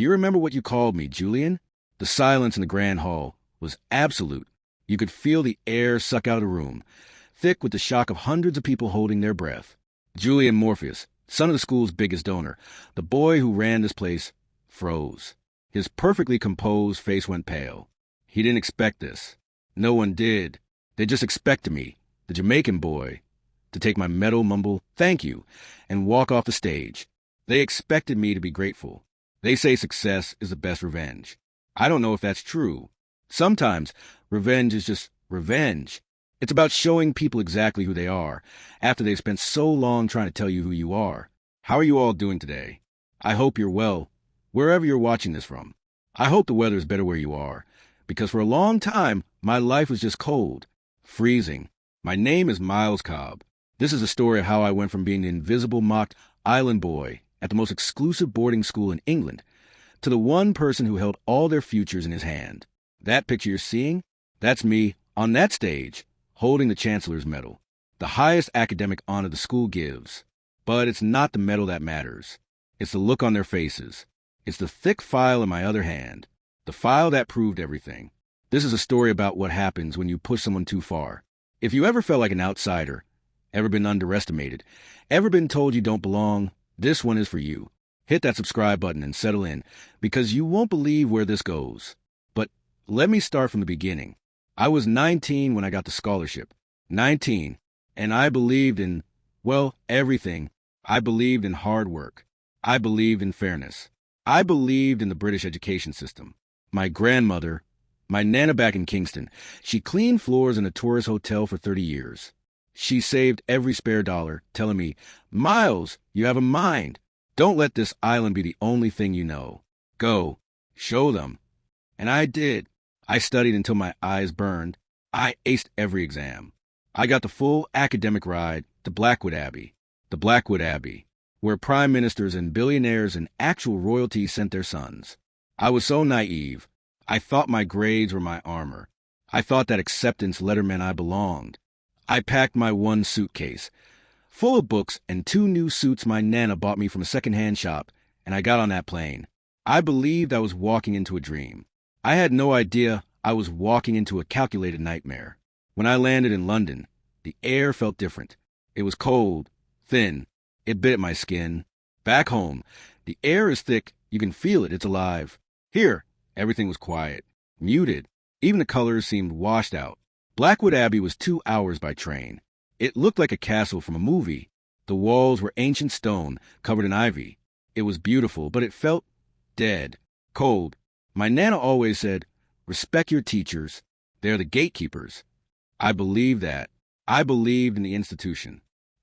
Do you remember what you called me, Julian? The silence in the grand hall was absolute. You could feel the air suck out of the room, thick with the shock of hundreds of people holding their breath. Julian Morpheus, son of the school's biggest donor, the boy who ran this place, froze. His perfectly composed face went pale. He didn't expect this. No one did. They just expected me, the Jamaican boy, to take my medal, mumble, "Thank you," and walk off the stage. They expected me to be grateful. They say success is the best revenge. I don't know if that's true. Sometimes revenge is just revenge. It's about showing people exactly who they are after they've spent so long trying to tell you who you are. How are you all doing today? I hope you're well, wherever you're watching this from. I hope the weather is better where you are, because for a long time, my life was just cold, freezing. My name is Miles Cobb. This is a story of how I went from being the invisible mocked island boy at the most exclusive boarding school in England to the one person who held all their futures in his hand. That picture you're seeing, that's me on that stage, holding the Chancellor's Medal, the highest academic honor the school gives. But it's not the medal that matters. It's the look on their faces. It's the thick file in my other hand, the file that proved everything. This is a story about what happens when you push someone too far. If you ever felt like an outsider, ever been underestimated, ever been told you don't belong, this one is for you. Hit that subscribe button and settle in, because you won't believe where this goes. But let me start from the beginning. I was 19 when I got the scholarship. 19. And I believed in, well, everything. I believed in hard work. I believed in fairness. I believed in the British education system. My grandmother, my Nana back in Kingston, she cleaned floors in a tourist hotel for 30 years. She saved every spare dollar, telling me, "Miles, you have a mind. Don't let this island be the only thing you know. Go. Show them." And I did. I studied until my eyes burned. I aced every exam. I got the full academic ride to Blackwood Abbey, the Blackwood Abbey, where prime ministers and billionaires and actual royalty sent their sons. I was so naive. I thought my grades were my armor. I thought that acceptance letter meant I belonged. I packed my one suitcase, full of books and 2 new suits my Nana bought me from a second-hand shop, and I got on that plane. I believed I was walking into a dream. I had no idea I was walking into a calculated nightmare. When I landed in London, the air felt different. It was cold, thin. It bit at my skin. Back home, the air is thick. You can feel it. It's alive. Here, everything was quiet, muted. Even the colors seemed washed out. Blackwood Abbey was 2 hours by train. It looked like a castle from a movie. The walls were ancient stone, covered in ivy. It was beautiful, but it felt dead, cold. My Nana always said, "Respect your teachers. They're the gatekeepers." I believed that. I believed in the institution.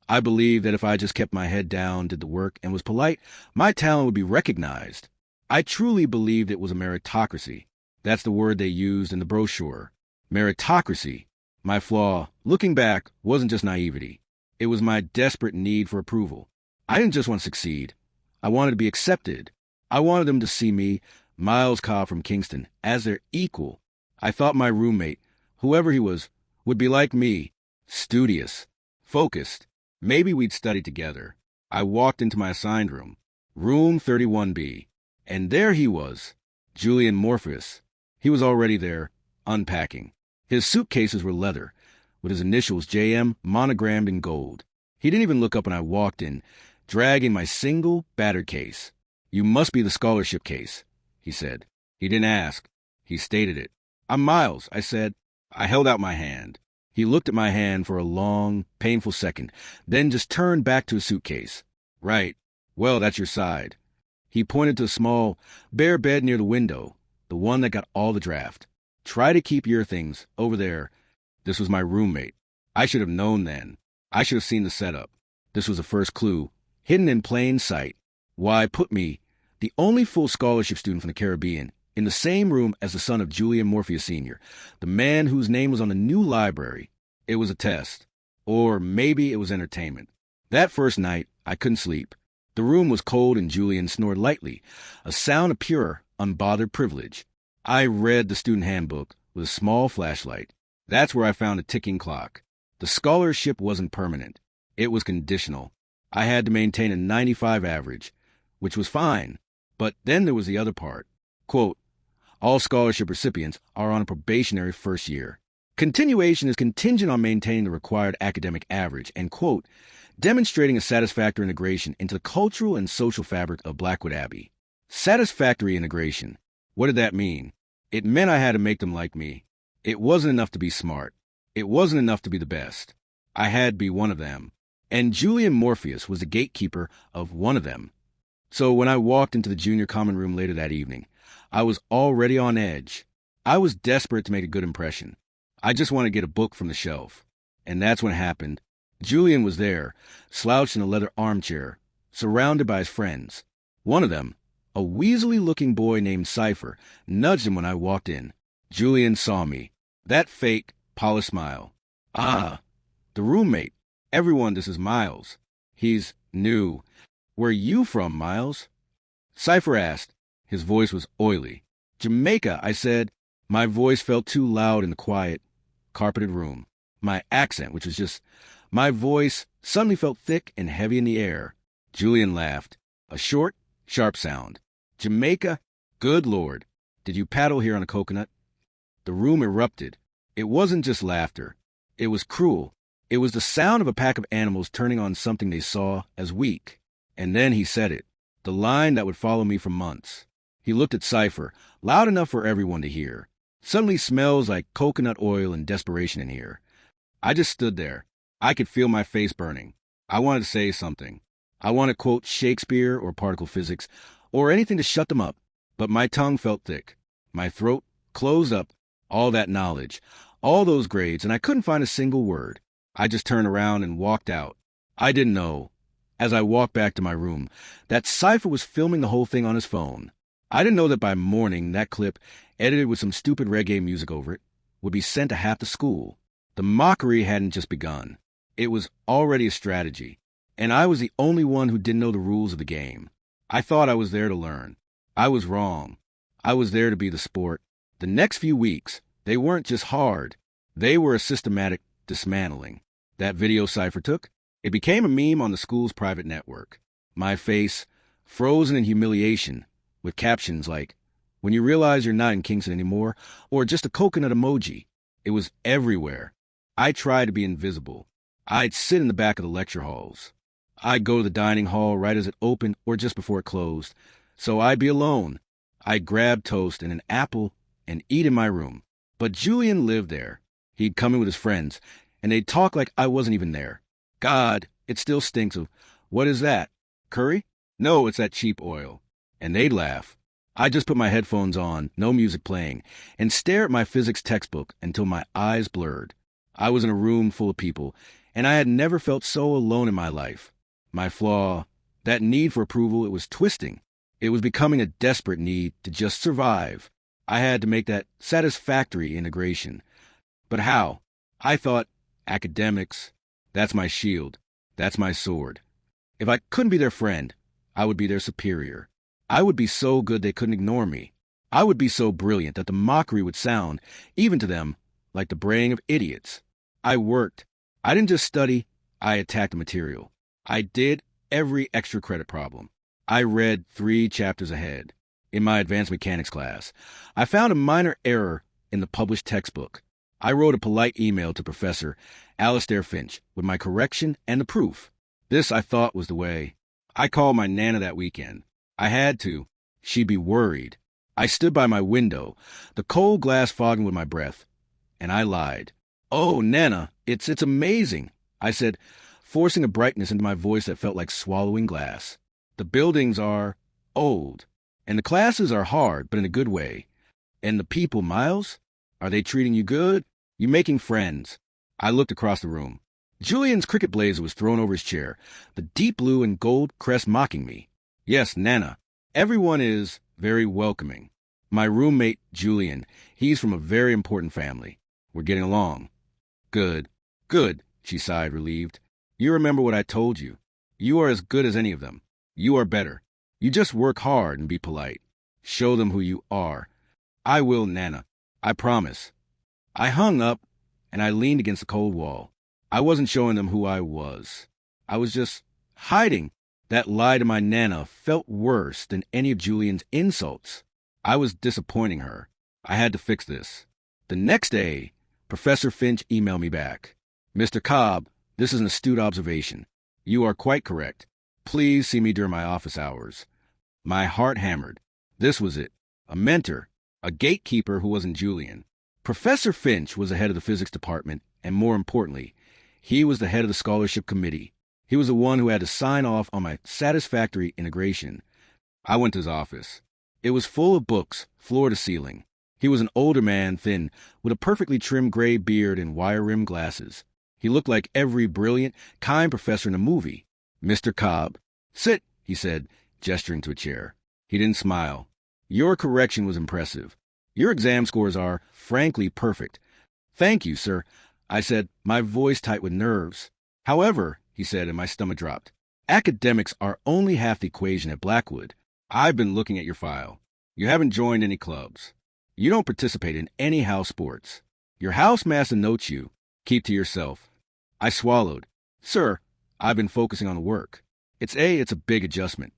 I believed that if I just kept my head down, did the work, and was polite, my talent would be recognized. I truly believed it was a meritocracy. That's the word they used in the brochure. Meritocracy. My flaw, looking back, wasn't just naivety. It was my desperate need for approval. I didn't just want to succeed. I wanted to be accepted. I wanted them to see me, Miles Cobb from Kingston, as their equal. I thought my roommate, whoever he was, would be like me, studious, focused. Maybe we'd study together. I walked into my assigned room, room 31B, and there he was, Julian Morpheus. He was already there, unpacking. His suitcases were leather, with his initials JM monogrammed in gold. He didn't even look up when I walked in, dragging my single, battered case. "You must be the scholarship case," he said. He didn't ask. He stated it. "I'm Miles," I said. I held out my hand. He looked at my hand for a long, painful second, then just turned back to his suitcase. "Right. Well, that's your side." He pointed to a small, bare bed near the window, the one that got all the draft. "Try to keep your things over there." This was my roommate. I should have known then. I should have seen the setup. This was the first clue, hidden in plain sight. Why put me, the only full scholarship student from the Caribbean, in the same room as the son of Julian Morpheus Sr., the man whose name was on the new library. It was a test. Or maybe it was entertainment. That first night, I couldn't sleep. The room was cold and Julian snored lightly, a sound of pure, unbothered privilege. I read the student handbook with a small flashlight. That's where I found a ticking clock. The scholarship wasn't permanent. It was conditional. I had to maintain a 95 average, which was fine. But then there was the other part. Quote, all scholarship recipients are on a probationary first year. Continuation is contingent on maintaining the required academic average and, quote, demonstrating a satisfactory integration into the cultural and social fabric of Blackwood Abbey. Satisfactory integration. What did that mean? It meant I had to make them like me. It wasn't enough to be smart. It wasn't enough to be the best. I had to be one of them. And Julian Morpheus was the gatekeeper of one of them. So when I walked into the junior common room later that evening, I was already on edge. I was desperate to make a good impression. I just wanted to get a book from the shelf. And that's when it happened. Julian was there, slouched in a leather armchair, surrounded by his friends. One of them, a weaselly-looking boy named Cypher, nudged him when I walked in. Julian saw me. That fake, polished smile. Ah, the roommate. Everyone, this is Miles. He's new. Where you from, Miles? Cypher asked. His voice was oily. Jamaica, I said. My voice felt too loud in the quiet, carpeted room. My accent, which was just... My voice suddenly felt thick and heavy in the air. Julian laughed. A short, sharp sound. Jamaica? Good Lord. Did you paddle here on a coconut? The room erupted. It wasn't just laughter. It was cruel. It was the sound of a pack of animals turning on something they saw as weak. And then he said it. The line that would follow me for months. He looked at Cypher, loud enough for everyone to hear. Suddenly smells like coconut oil and desperation in here. I just stood there. I could feel my face burning. I wanted to say something. I wanted to quote Shakespeare or particle physics or anything to shut them up. But my tongue felt thick. My throat closed up. All that knowledge, all those grades, and I couldn't find a single word. I just turned around and walked out. I didn't know, as I walked back to my room, that Cypher was filming the whole thing on his phone. I didn't know that by morning that clip, edited with some stupid reggae music over it, would be sent to half the school. The mockery hadn't just begun. It was already a strategy, and I was the only one who didn't know the rules of the game. I thought I was there to learn. I was wrong. I was there to be the sport. The next few weeks, they weren't just hard. They were a systematic dismantling. That video Cypher took, it became a meme on the school's private network. My face, frozen in humiliation, with captions like, when you realize you're not in Kingston anymore, or just a coconut emoji. It was everywhere. I tried to be invisible. I'd sit in the back of the lecture halls. I'd go to the dining hall right as it opened or just before it closed. So I'd be alone. I'd grab toast and an apple and eat in my room. But Julian lived there. He'd come in with his friends, and they'd talk like I wasn't even there. God, it still stinks of, what is that? Curry? No, it's that cheap oil. And they'd laugh. I'd just put my headphones on, no music playing, and stare at my physics textbook until my eyes blurred. I was in a room full of people, and I had never felt so alone in my life. My flaw, that need for approval, it was twisting. It was becoming a desperate need to just survive. I had to make that satisfactory integration. But how? I thought, academics, that's my shield. That's my sword. If I couldn't be their friend, I would be their superior. I would be so good they couldn't ignore me. I would be so brilliant that the mockery would sound, even to them, like the braying of idiots. I worked. I didn't just study, I attacked the material. I did every extra credit problem. I read 3 chapters ahead. In my advanced mechanics class, I found a minor error in the published textbook. I wrote a polite email to Professor Alastair Finch with my correction and the proof. This, I thought, was the way. I called my Nana that weekend. I had to. She'd be worried. I stood by my window, the cold glass fogging with my breath, and I lied. Oh, Nana, it's amazing, I said, forcing a brightness into my voice that felt like swallowing glass. The buildings are old. And the classes are hard, but in a good way. And the people, Miles? Are they treating you good? You making friends? I looked across the room. Julian's cricket blazer was thrown over his chair, the deep blue and gold crest mocking me. Yes, Nana. Everyone is very welcoming. My roommate, Julian, he's from a very important family. We're getting along. Good. Good, she sighed, relieved. You remember what I told you. You are as good as any of them. You are better. You just work hard and be polite. Show them who you are. I will, Nana. I promise. I hung up, and I leaned against the cold wall. I wasn't showing them who I was. I was just hiding. That lie to my Nana felt worse than any of Julian's insults. I was disappointing her. I had to fix this. The next day, Professor Finch emailed me back. Mr. Cobb, this is an astute observation. You are quite correct. Please see me during my office hours. My heart hammered. This was it. A mentor, a gatekeeper who wasn't Julian. Professor Finch was the head of the physics department, and more importantly, he was the head of the scholarship committee. He was the one who had to sign off on my satisfactory integration. I went to his office. It was full of books, floor to ceiling. He was an older man, thin, with a perfectly trimmed gray beard and wire-rimmed glasses. He looked like every brilliant, kind professor in a movie. Mr. Cobb. Sit, he said, gesturing to a chair. He didn't smile. Your correction was impressive. Your exam scores are, frankly, perfect. Thank you, sir, I said, my voice tight with nerves. However, he said, and my stomach dropped, academics are only half the equation at Blackwood. I've been looking at your file. You haven't joined any clubs. You don't participate in any house sports. Your housemaster notes you. Keep to yourself. I swallowed. Sir, I've been focusing on the work. It's a big adjustment.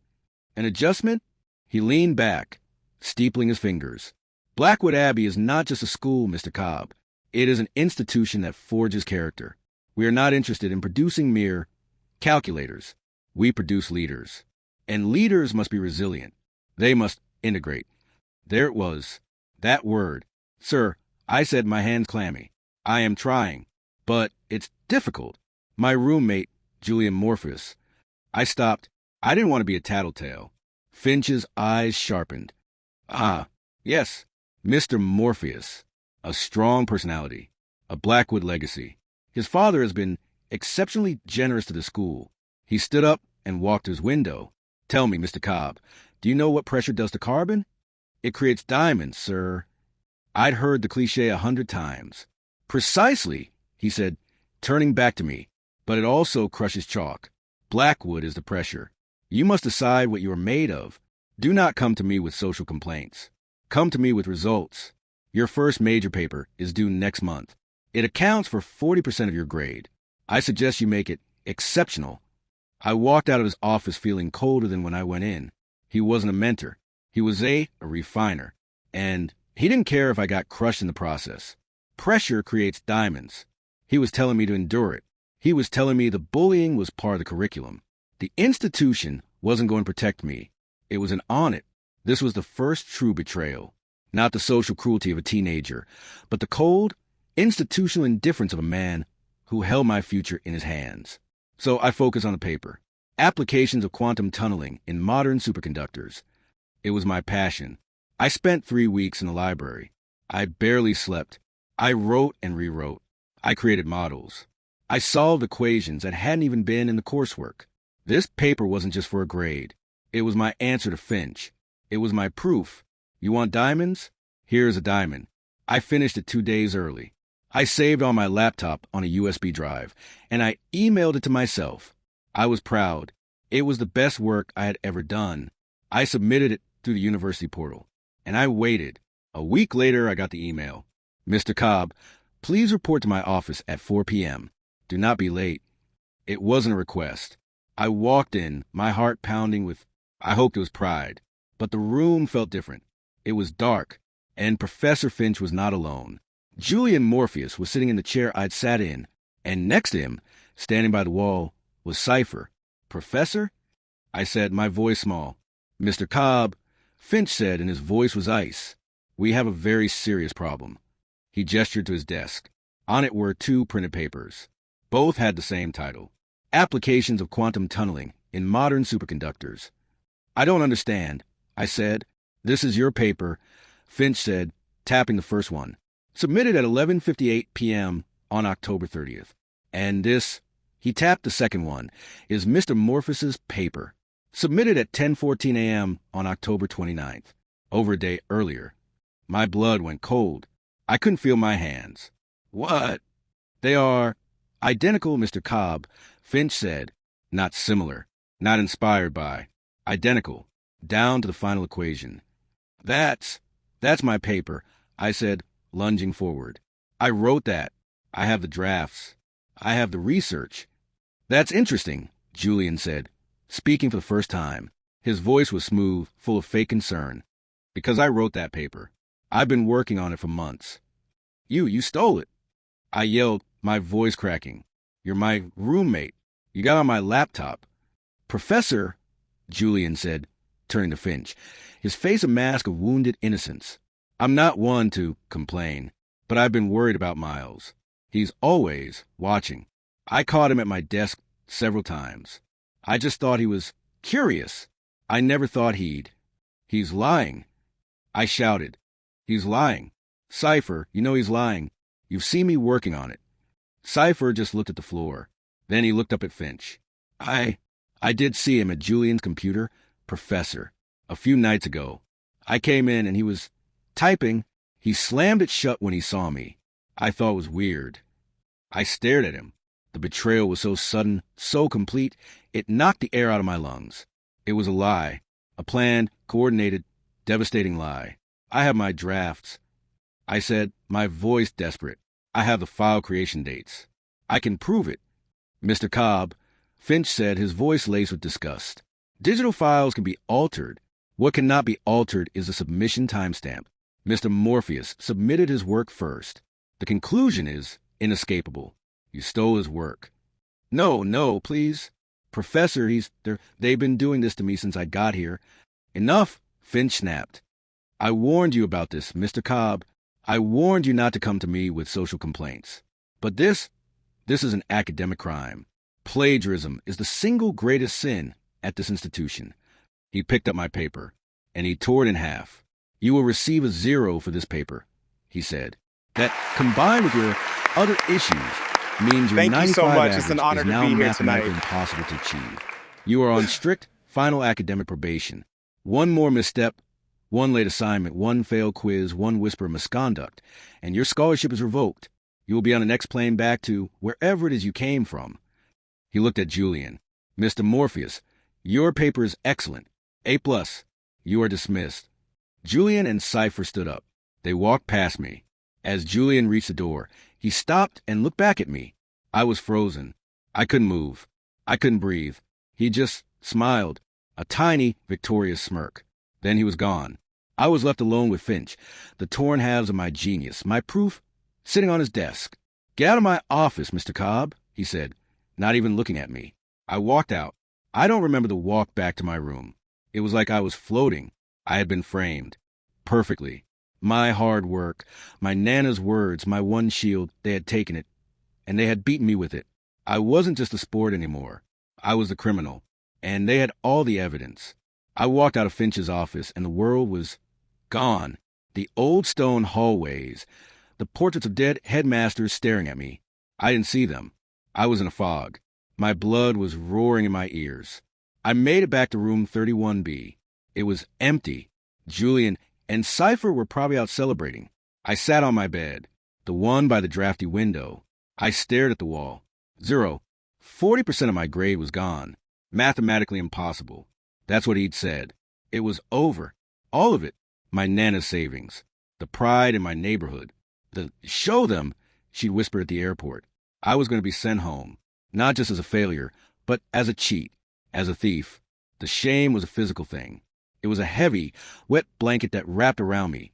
An adjustment? He leaned back, steepling his fingers. Blackwood Abbey is not just a school, Mr. Cobb. It is an institution that forges character. We are not interested in producing mere calculators. We produce leaders. And leaders must be resilient. They must integrate. There it was. That word. Sir, I said, my hands clammy. I am trying. But it's difficult. My roommate, Julian Morpheus. I stopped. I didn't want to be a tattletale. Finch's eyes sharpened. Ah, yes, Mr. Morpheus. A strong personality. A Blackwood legacy. His father has been exceptionally generous to the school. He stood up and walked to his window. Tell me, Mr. Cobb, do you know what pressure does to carbon? It creates diamonds, sir. I'd heard the cliché 100 times. Precisely, he said, turning back to me. But it also crushes chalk. Blackwood is the pressure. You must decide what you are made of. Do not come to me with social complaints. Come to me with results. Your first major paper is due next month. It accounts for 40% of your grade. I suggest you make it exceptional. I walked out of his office feeling colder than when I went in. He wasn't a mentor. He was a refiner. And he didn't care if I got crushed in the process. Pressure creates diamonds. He was telling me to endure it. He was telling me the bullying was part of the curriculum. The institution wasn't going to protect me. It was an on-it. This was the first true betrayal. Not the social cruelty of a teenager, but the cold, institutional indifference of a man who held my future in his hands. So I focused on the paper. Applications of quantum tunneling in modern superconductors. It was my passion. I spent 3 weeks in the library. I barely slept. I wrote and rewrote. I created models. I solved equations that hadn't even been in the coursework. This paper wasn't just for a grade. It was my answer to Finch. It was my proof. You want diamonds? Here's a diamond. I finished it 2 days early. I saved on my laptop on a USB drive, and I emailed it to myself. I was proud. It was the best work I had ever done. I submitted it through the university portal, and I waited. A week later, I got the email. Mr. Cobb, please report to my office at 4 p.m. Do not be late. It wasn't a request. I walked in, my heart pounding with, I hoped it was pride. But the room felt different. It was dark, and Professor Finch was not alone. Julian Morpheus was sitting in the chair I'd sat in, and next to him, standing by the wall, was Cypher. Professor? I said, my voice small. Mr. Cobb, Finch said, and his voice was ice. We have a very serious problem. He gestured to his desk. On it were 2 printed papers. Both had the same title. Applications of Quantum Tunneling in Modern Superconductors. I don't understand, I said. This is your paper, Finch said, tapping the first one. Submitted at 11:58 p.m. on October 30th. And this, he tapped the second one, is Mr. Morpheus's paper. Submitted at 10:14 a.m. on October 29th, over a day earlier. My blood went cold. I couldn't feel my hands. What? They are identical, Mr. Cobb, Finch said. Not similar, not inspired by. Identical, down to the final equation. That's my paper, I said, lunging forward. I wrote that. I have the drafts. I have the research. That's interesting, Julian said. speaking for the first time. His voice was smooth, full of fake concern. Because I wrote that paper. I've been working on it for months. You stole it. I yelled, my voice cracking. You're my roommate. You got on my laptop. Professor, Julian said, turning to Finch, his face a mask of wounded innocence. I'm not one to complain, but I've been worried about Miles. He's always watching. I caught him at my desk several times. I just thought he was curious. I never thought He's lying. I shouted. He's lying. Cypher, you know he's lying. You've seen me working on it. Cypher just looked at the floor. Then he looked up at Finch. I did see him at Julian's computer, Professor, a few nights ago. I came in and he was typing. He slammed it shut when he saw me. I thought it was weird. I stared at him. The betrayal was so sudden, so complete, it knocked the air out of my lungs. It was a lie. A planned, coordinated, devastating lie. I have my drafts. I said, my voice desperate. I have the file creation dates. I can prove it. Mr. Cobb, Finch said, his voice laced with disgust. Digital files can be altered. What cannot be altered is a submission timestamp. Mr. Morpheus submitted his work first. The conclusion is inescapable. You stole his work. No, please. Professor, they've been doing this to me since I got here. Enough, Finch snapped. I warned you about this, Mr. Cobb. I warned you not to come to me with social complaints. But this is an academic crime. Plagiarism is the single greatest sin at this institution. He picked up my paper, and he tore it in half. You will receive a 0 for this paper, he said. That, combined with your other issues, means your Thank 95 you so much. average It's an honor is to now be here mathematically tonight. impossible to achieve. You are on strict final academic probation. One more misstep, one late assignment, one failed quiz, one whisper of misconduct, and your scholarship is revoked. You will be on the next plane back to wherever it is you came from. He looked at Julian. Mr. Morpheus, your paper is excellent. A+. You are dismissed. Julian and Cypher stood up. They walked past me. As Julian reached the door, he stopped and looked back at me. I was frozen. I couldn't move. I couldn't breathe. He just smiled, a tiny, victorious smirk. Then he was gone. I was left alone with Finch, the torn halves of my genius, my proof, sitting on his desk. Get out of my office, Mr. Cobb, he said, not even looking at me. I walked out. I don't remember the walk back to my room. It was like I was floating. I had been framed. Perfectly. My hard work, my Nana's words, my one shield, they had taken it, and they had beaten me with it. I wasn't just a sport anymore. I was the criminal, and they had all the evidence. I walked out of Finch's office, and the world was gone. The old stone hallways, the portraits of dead headmasters staring at me. I didn't see them. I was in a fog. My blood was roaring in my ears. I made it back to room 31B. It was empty. Julian and Cypher were probably out celebrating. I sat on my bed, the one by the drafty window. I stared at the wall. 0. 40% of my grade was gone. Mathematically impossible. That's what he'd said. It was over. All of it. My Nana's savings. The pride in my neighborhood. The show them, she'd whisper at the airport. I was going to be sent home. Not just as a failure, but as a cheat, as a thief. The shame was a physical thing. It was a heavy, wet blanket that wrapped around me,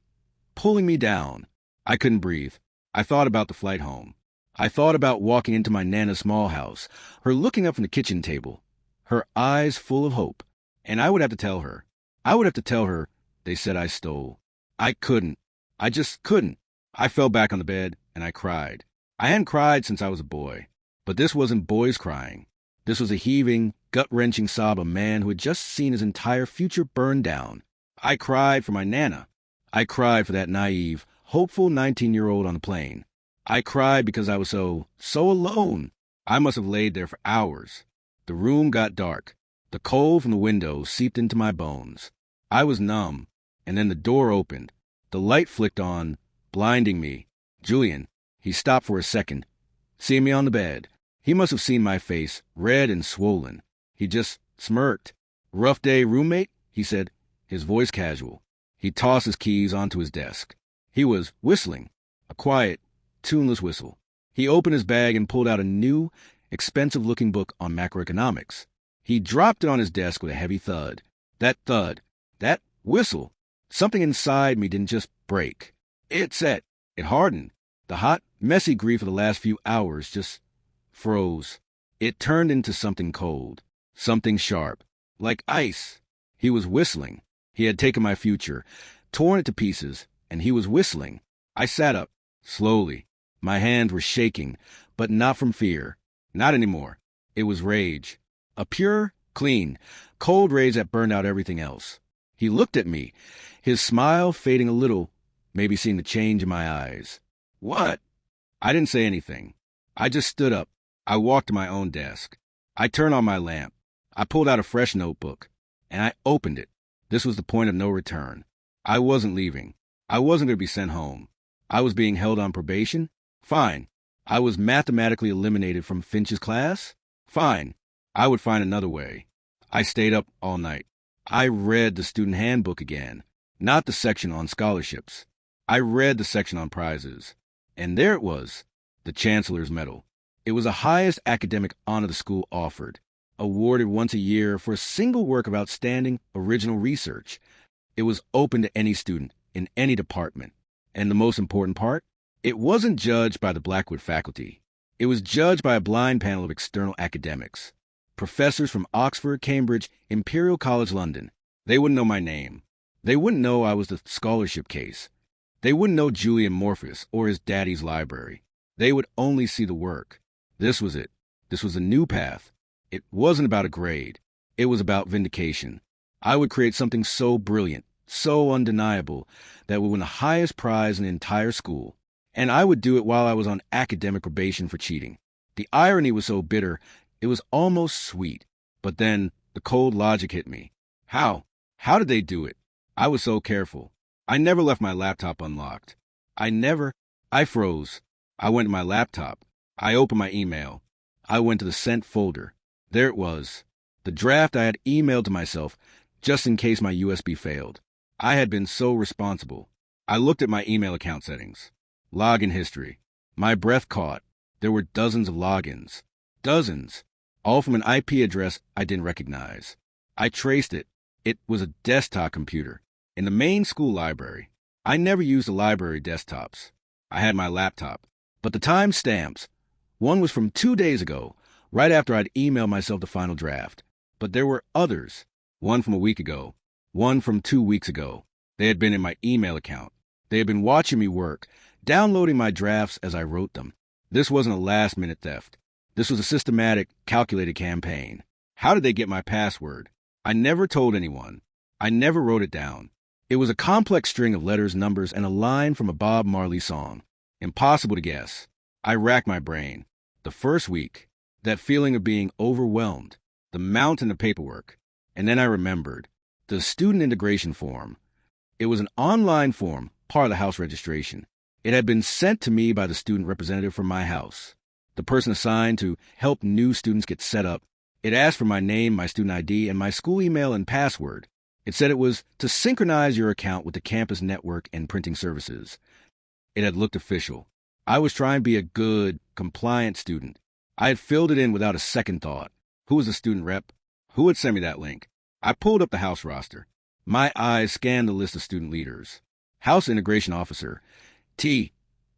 pulling me down. I couldn't breathe. I thought about the flight home. I thought about walking into my Nana's small house, her looking up from the kitchen table, her eyes full of hope. And I would have to tell her. They said I stole. I couldn't. I just couldn't. I fell back on the bed, and I cried. I hadn't cried since I was a boy. But this wasn't boys crying. This was a heaving, gut-wrenching sob of a man who had just seen his entire future burn down. I cried for my Nana. I cried for that naive, hopeful 19-year-old on the plane. I cried because I was so alone. I must have laid there for hours. The room got dark. The cold from the window seeped into my bones. I was numb, and then the door opened. The light flicked on, blinding me. Julian, he stopped for a second, seeing me on the bed. He must have seen my face, red and swollen. He just smirked. Rough day, roommate, he said, his voice casual. He tossed his keys onto his desk. He was whistling, a quiet, tuneless whistle. He opened his bag and pulled out a new, expensive-looking book on macroeconomics. He dropped it on his desk with a heavy thud. That thud, that whistle, something inside me didn't just break. It set. It hardened. The hot, messy grief of the last few hours just froze. It turned into something cold, something sharp, like ice. He was whistling. He had taken my future, torn it to pieces, and he was whistling. I sat up, slowly. My hands were shaking, but not from fear. Not anymore. It was rage. A pure, clean, cold rage that burned out everything else. He looked at me, his smile fading a little, maybe seeing the change in my eyes. What? I didn't say anything. I just stood up. I walked to my own desk. I turned on my lamp. I pulled out a fresh notebook, and I opened it. This was the point of no return. I wasn't leaving. I wasn't going to be sent home. I was being held on probation? Fine. I was mathematically eliminated from Finch's class? Fine. I would find another way. I stayed up all night. I read the student handbook again, not the section on scholarships. I read the section on prizes. And there it was, the Chancellor's Medal. It was the highest academic honor the school offered, awarded once a year for a single work of outstanding original research. It was open to any student in any department. And the most important part, it wasn't judged by the Blackwood faculty. It was judged by a blind panel of external academics. Professors from Oxford, Cambridge, Imperial College London. They wouldn't know my name. They wouldn't know I was the scholarship case. They wouldn't know Julian Morpheus or his daddy's library. They would only see the work. This was it. This was a new path. It wasn't about a grade. It was about vindication. I would create something so brilliant, so undeniable, that would win the highest prize in the entire school. And I would do it while I was on academic probation for cheating. The irony was so bitter, it was almost sweet. But then the cold logic hit me. How? How did they do it? I was so careful. I never left my laptop unlocked. I froze. I went to my laptop. I opened my email. I went to the sent folder. There it was. The draft I had emailed to myself, just in case my USB failed. I had been so responsible. I looked at my email account settings. Login history. My breath caught. There were dozens of logins. Dozens. All from an IP address I didn't recognize. I traced it. It was a desktop computer in the main school library. I never used the library desktops. I had my laptop. But the time stamps. One was from 2 days ago, right after I'd emailed myself the final draft. But there were others. One from a week ago. One from 2 weeks ago. They had been in my email account. They had been watching me work, downloading my drafts as I wrote them. This wasn't a last-minute theft. This was a systematic, calculated campaign. How did they get my password? I never told anyone. I never wrote it down. It was a complex string of letters, numbers, and a line from a Bob Marley song. Impossible to guess. I racked my brain. The first week, that feeling of being overwhelmed, the mountain of paperwork. And then I remembered. The student integration form. It was an online form, part of the house registration. It had been sent to me by the student representative from my house, the person assigned to help new students get set up. It asked for my name, my student ID, and my school email and password. It said it was to synchronize your account with the campus network and printing services. It had looked official. I was trying to be a good, compliant student. I had filled it in without a second thought. Who was the student rep? Who would send me that link? I pulled up the house roster. My eyes scanned the list of student leaders. House Integration Officer. T.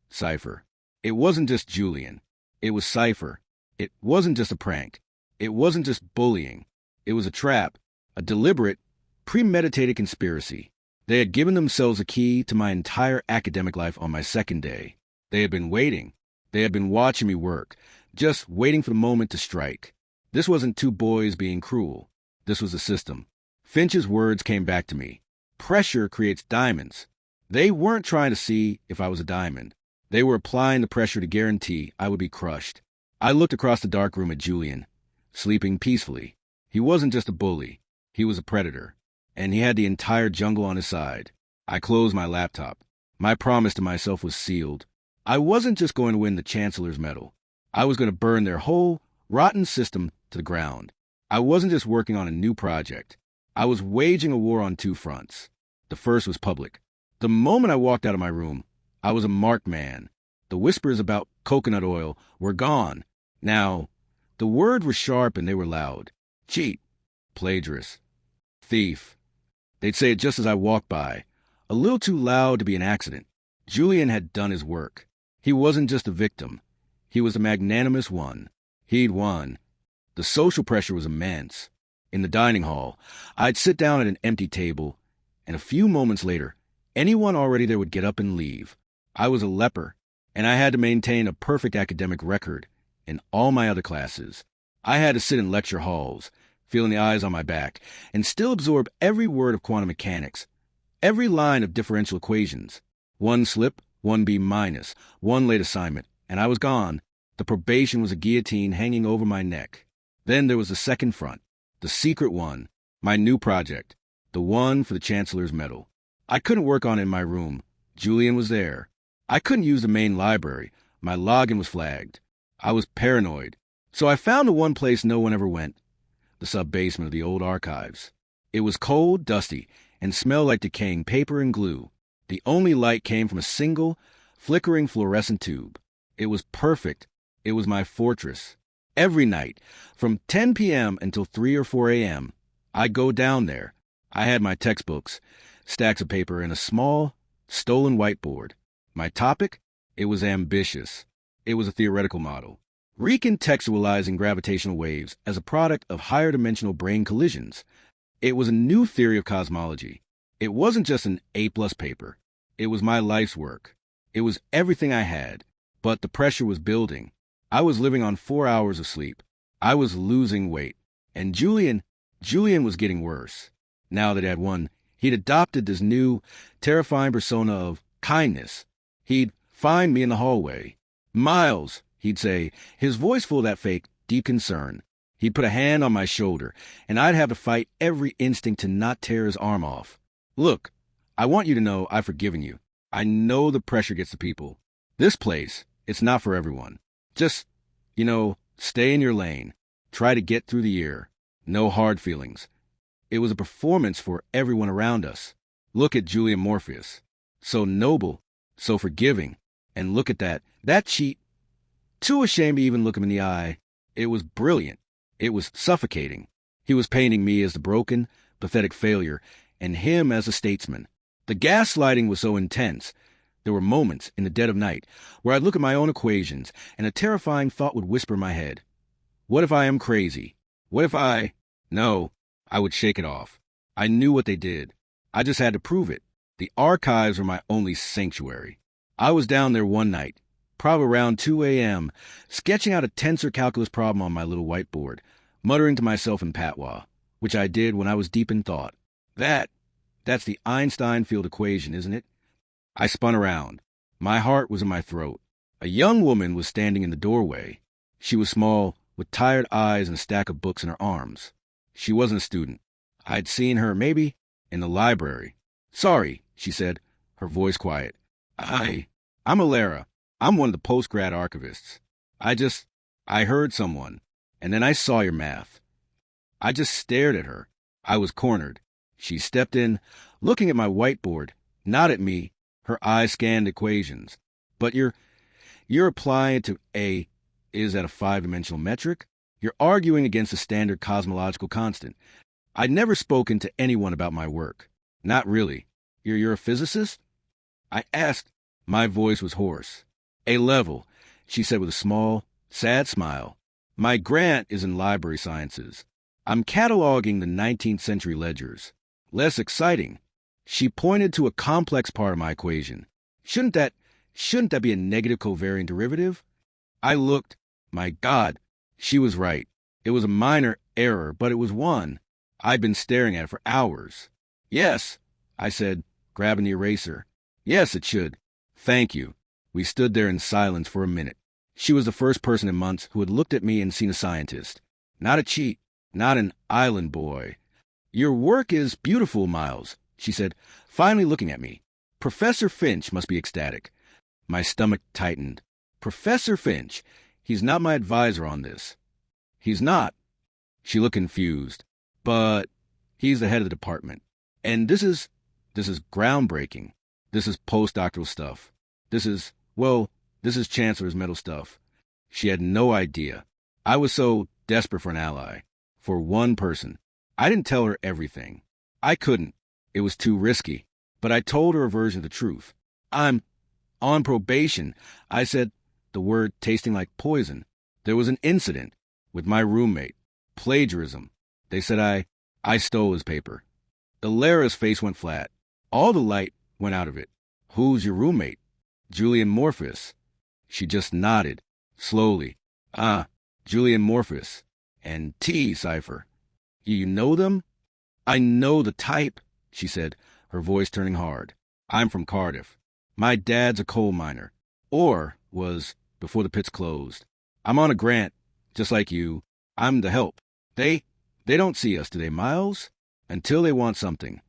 Cypher. It wasn't just Julian. It was Cypher. It wasn't just a prank. It wasn't just bullying. It was a trap. A deliberate, premeditated conspiracy. They had given themselves a key to my entire academic life on my second day. They had been waiting. They had been watching me work, just waiting for the moment to strike. This wasn't two boys being cruel. This was a system. Finch's words came back to me. Pressure creates diamonds. They weren't trying to see if I was a diamond. They were applying the pressure to guarantee I would be crushed. I looked across the dark room at Julian, sleeping peacefully. He wasn't just a bully. He was a predator. And he had the entire jungle on his side. I closed my laptop. My promise to myself was sealed. I wasn't just going to win the Chancellor's Medal. I was going to burn their whole rotten system to the ground. I wasn't just working on a new project. I was waging a war on two fronts. The first was public. The moment I walked out of my room, I was a marked man. The whispers about coconut oil were gone. Now, the words were sharp and they were loud. Cheat, plagiarist, thief. They'd say it just as I walked by, a little too loud to be an accident. Julian had done his work. He wasn't just a victim. He was a magnanimous one. He'd won. The social pressure was immense. In the dining hall, I'd sit down at an empty table, and a few moments later, anyone already there would get up and leave. I was a leper, and I had to maintain a perfect academic record in all my other classes. I had to sit in lecture halls, feeling the eyes on my back, and still absorb every word of quantum mechanics, every line of differential equations. One slip, 1B minus, one late assignment, and I was gone. The probation was a guillotine hanging over my neck. Then there was the second front, the secret one, my new project, the one for the Chancellor's Medal. I couldn't work on it in my room. Julian was there. I couldn't use the main library. My login was flagged. I was paranoid. So I found the one place no one ever went, the sub-basement of the old archives. It was cold, dusty, and smelled like decaying paper and glue. The only light came from a single, flickering fluorescent tube. It was perfect. It was my fortress. Every night, from 10 p.m. until 3 or 4 a.m., I'd go down there. I had my textbooks, stacks of paper, and a small, stolen whiteboard. My topic? It was ambitious. It was a theoretical model, recontextualizing gravitational waves as a product of higher dimensional brain collisions. It was a new theory of cosmology. It wasn't just an A-plus paper. It was my life's work. It was everything I had. But the pressure was building. I was living on 4 hours of sleep. I was losing weight. And Julian was getting worse. Now that he had won, he'd adopted this new, terrifying persona of kindness. He'd find me in the hallway. "Miles," he'd say, his voice full of that fake, deep concern. He'd put a hand on my shoulder, and I'd have to fight every instinct to not tear his arm off. "Look, I want you to know I've forgiven you. I know the pressure gets to people. This place, it's not for everyone. Just, stay in your lane. Try to get through the year. No hard feelings." It was a performance for everyone around us. Look at Julian Morpheus. So noble, so forgiving. And look at that cheat. Too ashamed to even look him in the eye. It was brilliant. It was suffocating. He was painting me as the broken, pathetic failure, and him as a statesman. The gaslighting was so intense. There were moments in the dead of night where I'd look at my own equations, and a terrifying thought would whisper in my head. What if I am crazy? What if I... No, I would shake it off. I knew what they did. I just had to prove it. The archives were my only sanctuary. I was down there one night, probably around 2 a.m., sketching out a tensor calculus problem on my little whiteboard, muttering to myself in patois, which I did when I was deep in thought. That's the Einstein field equation, isn't it? I spun around. My heart was in my throat. A young woman was standing in the doorway. She was small, with tired eyes and a stack of books in her arms. She wasn't a student. I'd seen her, maybe, in the library. "Sorry," she said, her voice quiet. I'm Alara. I'm one of the post-grad archivists. I heard someone, and then I saw your math." I just stared at her. I was cornered. She stepped in, looking at my whiteboard, not at me. Her eyes scanned equations. "But you're applying it to A. Is that a 5-dimensional metric? You're arguing against a standard cosmological constant. I'd never spoken to anyone about my work. Not really. You're a physicist?" I asked. My voice was hoarse. "A level," she said with a small, sad smile. "My grant is in library sciences. I'm cataloging the 19th century ledgers. Less exciting." She pointed to a complex part of my equation. Shouldn't that be a negative covariant derivative? I looked. My God, she was right. It was a minor error, but it was one. I'd been staring at it for hours. "Yes," I said, grabbing the eraser. "Yes, it should. Thank you." We stood there in silence for a minute. She was the first person in months who had looked at me and seen a scientist. Not a cheat, not an island boy. "Your work is beautiful, Miles," she said, finally looking at me. "Professor Finch must be ecstatic." My stomach tightened. "Professor Finch? He's not my advisor on this." "He's not." She looked confused. "But he's the head of the department. And this is groundbreaking. This is postdoctoral stuff. This is Chancellor's Medal stuff." She had no idea. I was so desperate for an ally. For one person. I didn't tell her everything. I couldn't. It was too risky. But I told her a version of the truth. I'm on probation. I said the word tasting like poison. There was an incident with my roommate. Plagiarism. They said I stole his paper. Alara's face went flat. All the light went out of it. Who's your roommate? Julian Morpheus. She just nodded, slowly. Julian Morpheus. And T cipher. You know them? I know the type, she said, her voice turning hard. I'm from Cardiff. My dad's a coal miner. Or was, before the pits closed. I'm on a grant, just like you. I'm the help. They don't see us, do they, Miles? Until they want something.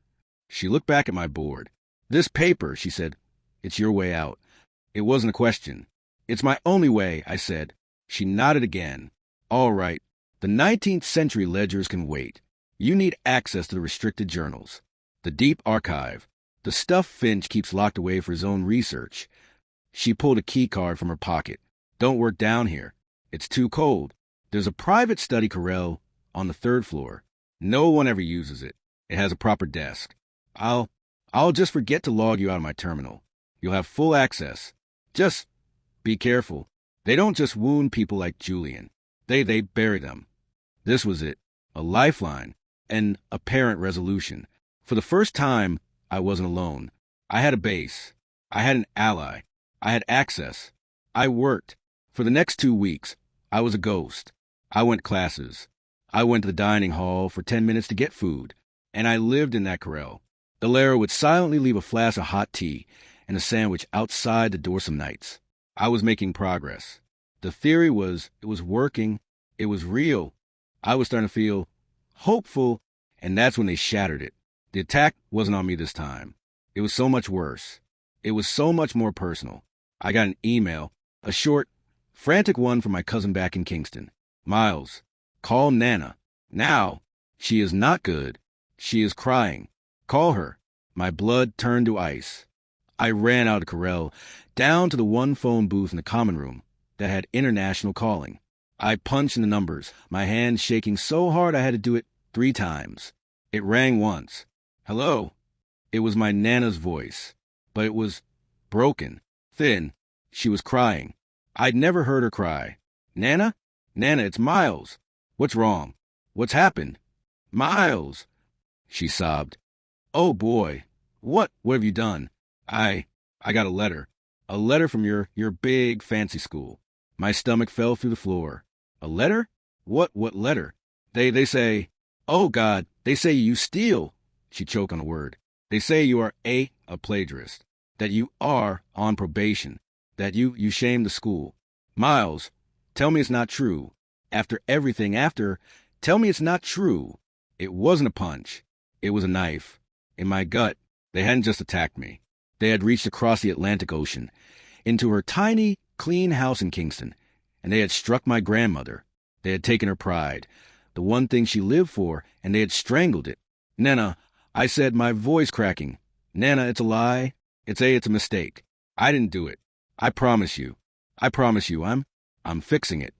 She looked back at my board. This paper, she said. It's your way out. It wasn't a question. It's my only way, I said. She nodded again. All right. The 19th century ledgers can wait. You need access to the restricted journals. The deep archive. The stuff Finch keeps locked away for his own research. She pulled a key card from her pocket. Don't work down here. It's too cold. There's a private study corral on the 3rd floor. No one ever uses it. It has a proper desk. I'll just forget to log you out of my terminal. You'll have full access. Just be careful. They don't just wound people like Julian. They bury them. This was it. A lifeline. An apparent resolution. For the first time, I wasn't alone. I had a base. I had an ally. I had access. I worked. For the next 2 weeks, I was a ghost. I went classes. I went to the dining hall for 10 minutes to get food. And I lived in that corral. Alara would silently leave a flask of hot tea and a sandwich outside the door some nights. I was making progress. The theory was, it was working. It was real. I was starting to feel hopeful, and that's when they shattered it. The attack wasn't on me this time. It was so much worse. It was so much more personal. I got an email, a short, frantic one from my cousin back in Kingston. Miles, call Nana. Now. She is not good. She is crying. Call her. My blood turned to ice. I ran out of corral, down to the one phone booth in the common room that had international calling. I punched in the numbers, my hands shaking so hard I had to do it 3 times. It rang once. Hello. It was my Nana's voice, but it was broken, thin. She was crying. I'd never heard her cry. Nana? Nana, it's Miles. What's wrong? What's happened? Miles, she sobbed. Oh, boy. What have you done? I got a letter. A letter from your big fancy school. My stomach fell through the floor. A letter? What letter? They say, oh, God, they say you steal. She choked on a word. They say you are a plagiarist. That you are on probation. That you shamed the school. Miles, tell me it's not true. After everything, tell me it's not true. It wasn't a punch. It was a knife. In my gut, they hadn't just attacked me. They had reached across the Atlantic Ocean, into her tiny, clean house in Kingston, and they had struck my grandmother. They had taken her pride, the one thing she lived for, and they had strangled it. Nana, I said, my voice cracking. Nana, it's a lie. It's a mistake. I didn't do it. I promise you. I'm fixing it.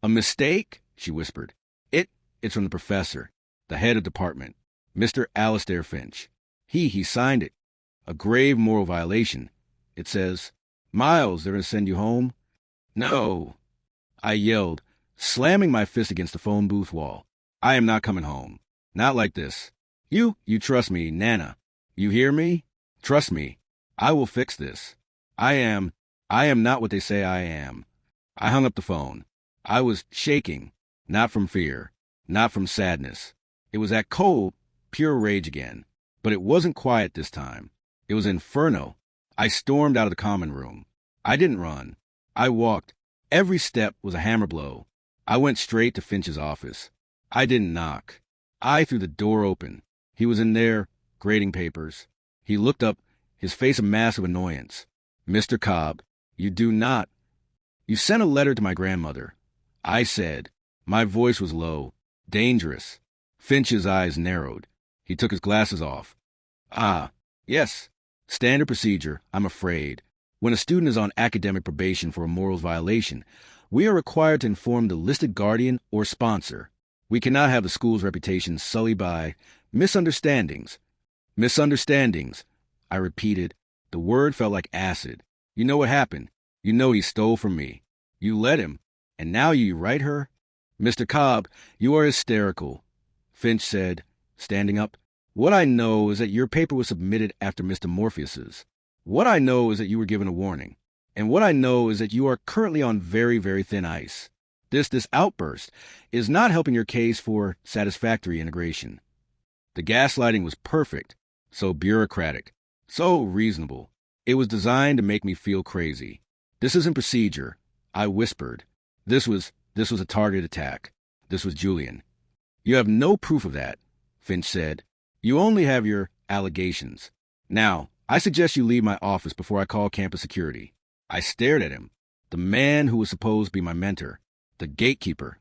A mistake? She whispered. It's from the professor, the head of department, Mr. Alistair Finch. He signed it. A grave moral violation. It says, Miles, they're going to send you home. No, I yelled, slamming my fist against the phone booth wall. I am not coming home. Not like this. You trust me, Nana. You hear me? Trust me. I will fix this. I am not what they say I am. I hung up the phone. I was shaking, not from fear, not from sadness. It was that cold, pure rage again. But it wasn't quiet this time. It was inferno. I stormed out of the common room. I didn't run. I walked. Every step was a hammer blow. I went straight to Finch's office. I didn't knock. I threw the door open. He was in there, grading papers. He looked up, his face a mask of annoyance. Mr. Cobb, you sent a letter to my grandmother. I said. My voice was low. Dangerous. Finch's eyes narrowed. He took his glasses off. Yes. Standard procedure, I'm afraid. When a student is on academic probation for a morals violation, we are required to inform the listed guardian or sponsor. We cannot have the school's reputation sullied by misunderstandings. Misunderstandings. I repeated. The word felt like acid. You know what happened. You know he stole from me. You let him. And now you write her? Mr. Cobb, you are hysterical, Finch said, standing up. What I know is that your paper was submitted after Mr. Morpheus's. What I know is that you were given a warning. And what I know is that you are currently on very, very thin ice. This outburst is not helping your case for satisfactory integration. The gaslighting was perfect, so bureaucratic, so reasonable. It was designed to make me feel crazy. This isn't procedure, I whispered. This was a targeted attack. This was Julian. You have no proof of that, Finch said. You only have your allegations. Now, I suggest you leave my office before I call campus security. I stared at him. The man who was supposed to be my mentor. The gatekeeper.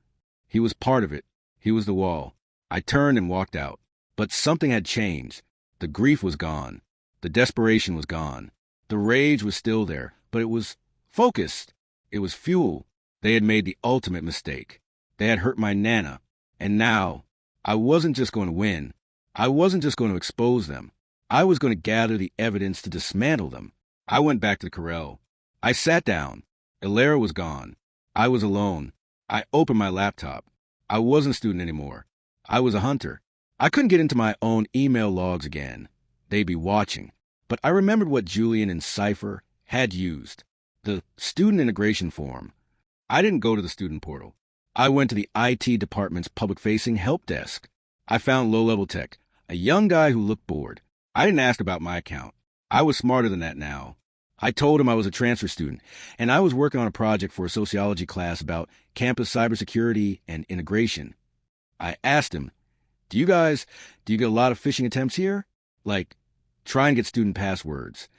He was part of it. He was the wall. I turned and walked out. But something had changed. The grief was gone. The desperation was gone. The rage was still there, but it was focused. It was fuel. They had made the ultimate mistake. They had hurt my Nana. And now, I wasn't just going to win. I wasn't just going to expose them. I was going to gather the evidence to dismantle them. I went back to the corral. I sat down. Ilera was gone. I was alone. I opened my laptop. I wasn't a student anymore. I was a hunter. I couldn't get into my own email logs again. They'd be watching. But I remembered what Julian and Cypher had used. The student integration form. I didn't go to the student portal. I went to the IT department's public-facing help desk. I found low-level tech, a young guy who looked bored. I didn't ask about my account. I was smarter than that now. I told him I was a transfer student, and I was working on a project for a sociology class about campus cybersecurity and integration. I asked him, do you get a lot of phishing attempts here? Like, try and get student passwords.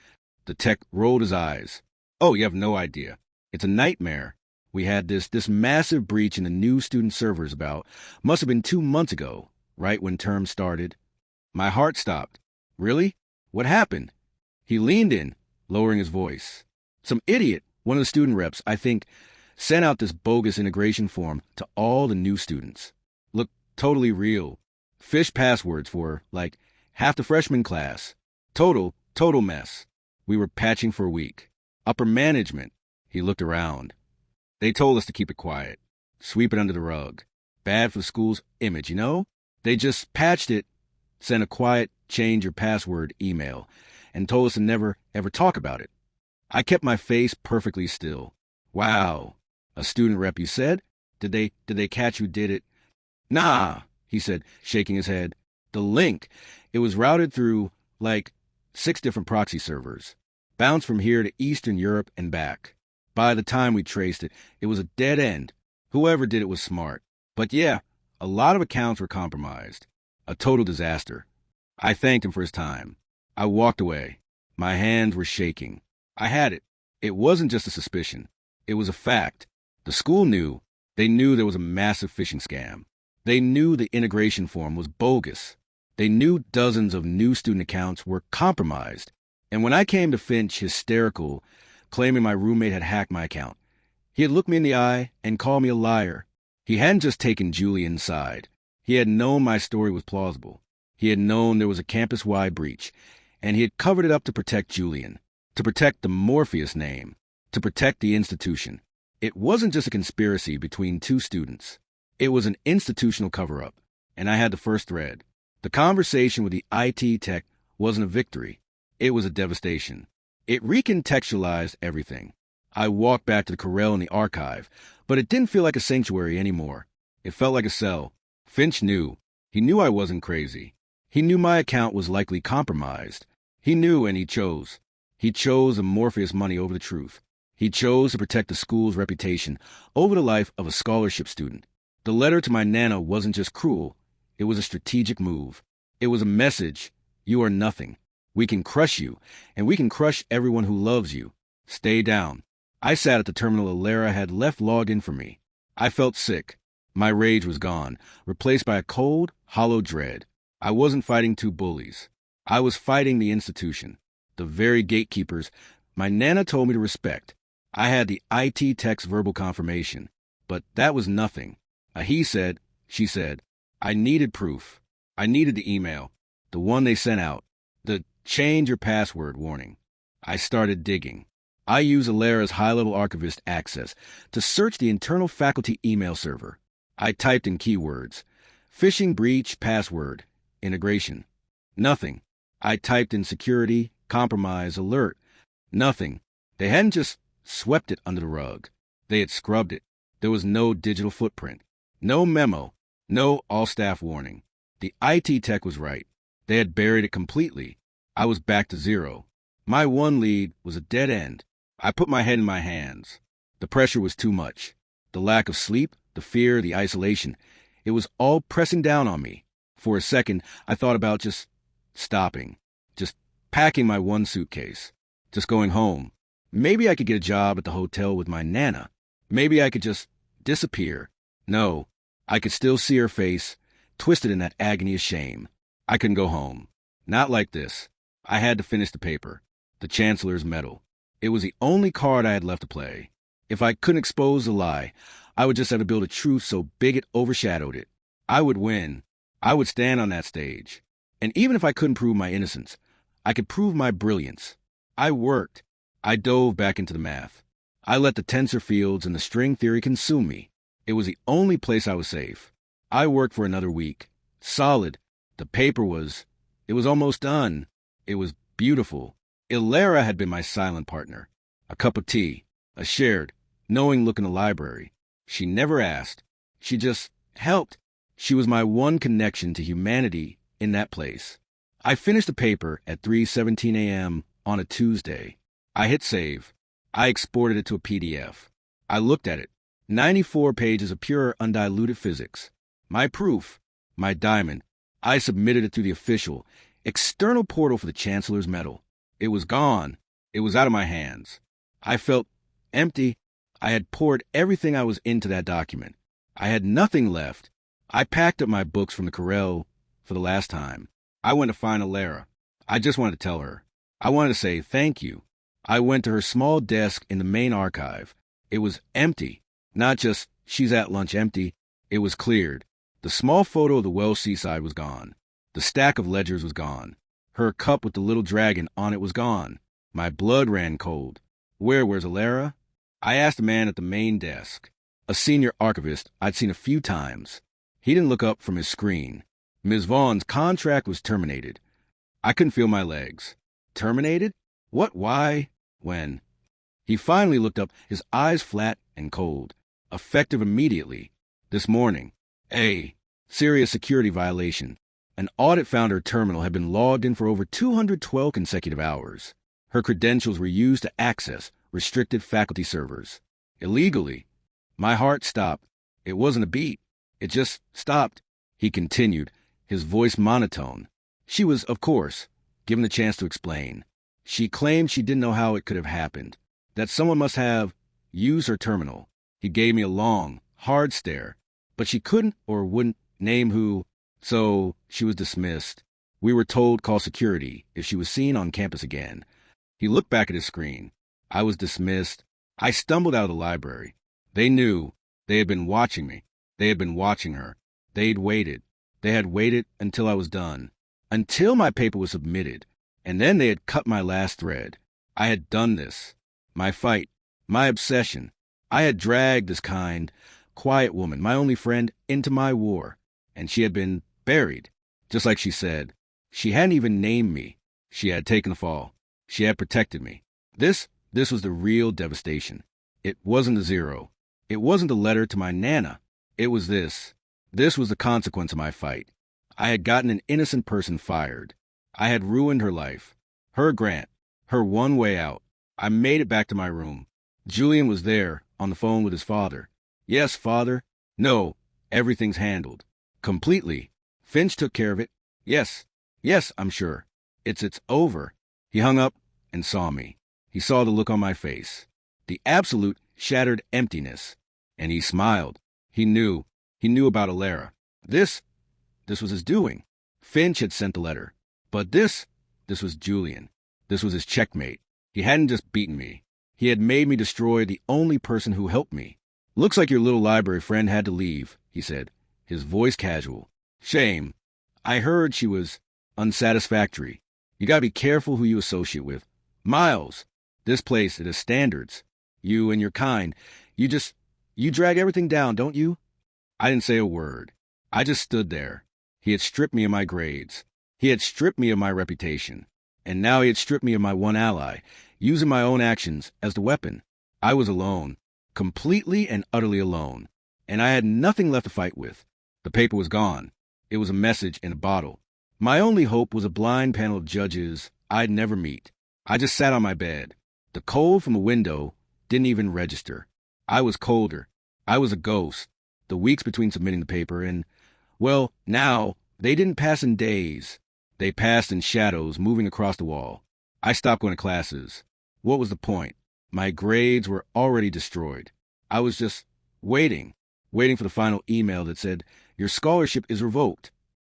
The tech rolled his eyes. Oh, you have no idea. It's a nightmare. We had this massive breach in the new student servers must have been 2 months ago, right when term started. My heart stopped. Really? What happened? He leaned in, lowering his voice. Some idiot, one of the student reps, I think, sent out this bogus integration form to all the new students. Looked totally real. Phish passwords for, like, half the freshman class. Total mess. We were patching for a week. Upper management. He looked around. They told us to keep it quiet. Sweep it under the rug. Bad for the school's image, you know? They just patched it, sent a quiet change your password email, and told us to never, ever talk about it. I kept my face perfectly still. Wow. A student rep, you said? Did they catch who did it? Nah, he said, shaking his head. The link, it was routed through, 6 different proxy servers. Bounced from here to Eastern Europe and back. By the time we traced it, it was a dead end. Whoever did it was smart. But yeah, a lot of accounts were compromised. A total disaster. I thanked him for his time. I walked away. My hands were shaking. I had it. It wasn't just a suspicion. It was a fact. The school knew. They knew there was a massive phishing scam. They knew the integration form was bogus. They knew dozens of new student accounts were compromised. And when I came to Finch hysterical, claiming my roommate had hacked my account, he had looked me in the eye and called me a liar. He hadn't just taken Julian's side. He had known my story was plausible. He had known there was a campus-wide breach, and he had covered it up to protect Julian, to protect the Morpheus name, to protect the institution. It wasn't just a conspiracy between 2 students. It was an institutional cover-up, and I had the first thread. The conversation with the IT tech wasn't a victory. It was a devastation. It recontextualized everything. I walked back to the corral in the archive, but it didn't feel like a sanctuary anymore. It felt like a cell. Finch knew. He knew I wasn't crazy. He knew my account was likely compromised. He knew, and he chose. He chose the Morpheus money over the truth. He chose to protect the school's reputation over the life of a scholarship student. The letter to my Nana wasn't just cruel. It was a strategic move. It was a message. You are nothing. We can crush you, and we can crush everyone who loves you. Stay down. I sat at the terminal Ilera had left logged in for me. I felt sick. My rage was gone, replaced by a cold, hollow dread. I wasn't fighting 2 bullies. I was fighting the institution, the very gatekeepers my Nana told me to respect. I had the IT tech's verbal confirmation, but that was nothing. A he said, she said. I needed proof. I needed the email, the one they sent out, the change your password warning. I started digging. I used Alara's high-level archivist access to search the internal faculty email server. I typed in keywords: phishing breach, password, integration. Nothing. I typed in security, compromise, alert. Nothing. They hadn't just swept it under the rug. They had scrubbed it. There was no digital footprint, no memo, no all-staff warning. The IT tech was right. They had buried it completely. I was back to zero. My one lead was a dead end. I put my head in my hands. The pressure was too much. The lack of sleep, the fear, the isolation. It was all pressing down on me. For a second, I thought about just stopping, just packing my one suitcase, just going home. Maybe I could get a job at the hotel with my Nana. Maybe I could just disappear. No, I could still see her face, twisted in that agony of shame. I couldn't go home. Not like this. I had to finish the paper, the Chancellor's medal. It was the only card I had left to play. If I couldn't expose the lie, I would just have to build a truth so big it overshadowed it. I would win. I would stand on that stage. And even if I couldn't prove my innocence, I could prove my brilliance. I worked. I dove back into the math. I let the tensor fields and the string theory consume me. It was the only place I was safe. I worked for another week. Solid. The paper was... It was almost done. It was beautiful. Alara had been my silent partner. A cup of tea. A shared, knowing look in the library. She never asked. She just helped. She was my one connection to humanity in that place. I finished the paper at 3:17 a.m. on a Tuesday. I hit save. I exported it to a PDF. I looked at it. 94 pages of pure, undiluted physics. My proof. My diamond. I submitted it through the official, external portal for the Chancellor's medal. It was gone. It was out of my hands. I felt empty. I had poured everything I was into that document. I had nothing left. I packed up my books from the Corral for the last time. I went to find Alara. I just wanted to tell her. I wanted to say thank you. I went to her small desk in the main archive. It was empty. Not just, she's at lunch empty. It was cleared. The small photo of the Welsh seaside was gone. The stack of ledgers was gone. Her cup with the little dragon on it was gone. My blood ran cold. Where's Alara? I asked a man at the main desk, a senior archivist I'd seen a few times. He didn't look up from his screen. Ms. Vaughan's contract was terminated. I couldn't feel my legs. Terminated? What, why, when? He finally looked up, his eyes flat and cold. Effective immediately. This morning. Serious security violation. An audit found her terminal had been logged in for over 212 consecutive hours. Her credentials were used to access restricted faculty servers. Illegally. My heart stopped. It wasn't a beat. It just stopped. He continued, his voice monotone. She was, of course, given the chance to explain. She claimed she didn't know how it could have happened, that someone must have used her terminal. He gave me a long, hard stare, but she couldn't or wouldn't name who, so she was dismissed. We were told call security if she was seen on campus again. He looked back at his screen. I was dismissed. I stumbled out of the library. They knew. They had been watching me. They had been watching her. They'd waited. They had waited until I was done. Until my paper was submitted. And then they had cut my last thread. I had done this. My fight. My obsession. I had dragged this kind, quiet woman, my only friend, into my war. And she had been buried. Just like she said. She hadn't even named me. She had taken the fall. She had protected me. This was the real devastation. It wasn't a zero. It wasn't a letter to my Nana. It was this. This was the consequence of my fight. I had gotten an innocent person fired. I had ruined her life. Her grant. Her one way out. I made it back to my room. Julian was there, on the phone with his father. Yes, father. No, everything's handled. Completely. Finch took care of it. Yes, I'm sure. It's over. He hung up and saw me. He saw the look on my face. The absolute, shattered emptiness. And he smiled. He knew about Alara. This was his doing. Finch had sent the letter. But this was Julian. This was his checkmate. He hadn't just beaten me. He had made me destroy the only person who helped me. Looks like your little library friend had to leave, he said. his voice casual. Shame. I heard she was unsatisfactory. You gotta be careful who you associate with. Miles, this place, it has standards. You and your kind, you drag everything down, don't you? I didn't say a word. I just stood there. He had stripped me of my grades. He had stripped me of my reputation. And now he had stripped me of my one ally, using my own actions as the weapon. I was alone, completely and utterly alone, and I had nothing left to fight with. The paper was gone. It was a message in a bottle. My only hope was a blind panel of judges I'd never meet. I just sat on my bed. The cold from the window didn't even register. I was colder. I was a ghost. The weeks between submitting the paper and, well, now, they didn't pass in days. They passed in shadows moving across the wall. I stopped going to classes. What was the point? My grades were already destroyed. I was just waiting for the final email that said, your scholarship is revoked.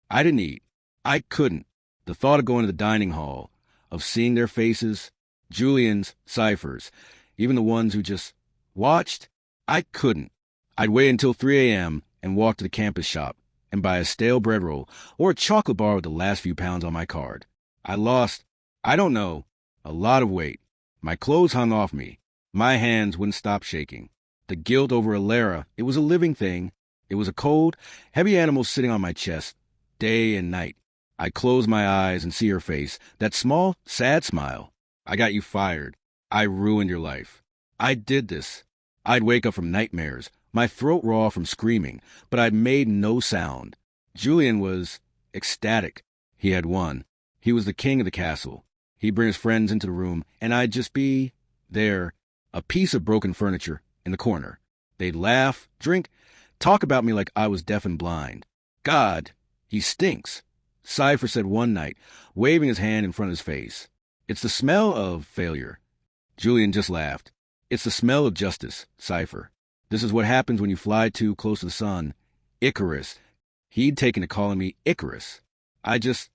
I didn't eat. I couldn't. The thought of going to the dining hall, of seeing their faces, Julian's, Cypher's, even the ones who just watched, I couldn't. I'd wait until 3 a.m. and walk to the campus shop and buy a stale bread roll or a chocolate bar with the last few pounds on my card. I lost, I don't know, a lot of weight. My clothes hung off me. My hands wouldn't stop shaking. The guilt over Alara, it was a living thing. It was a cold, heavy animal sitting on my chest, day and night. I close my eyes and see her face, that small, sad smile. I got you fired. I ruined your life. I did this. I'd wake up from nightmares, my throat raw from screaming, but I'd made no sound. Julian was ecstatic. He had won. He was the king of the castle. He'd bring his friends into the room, and I'd just be there, a piece of broken furniture in the corner. They'd laugh, drink, talk about me like I was deaf and blind. God, he stinks, Cypher said one night, waving his hand in front of his face. It's the smell of failure. Julian just laughed. It's the smell of justice, Cypher. This is what happens when you fly too close to the sun. Icarus. He'd taken to calling me Icarus. I just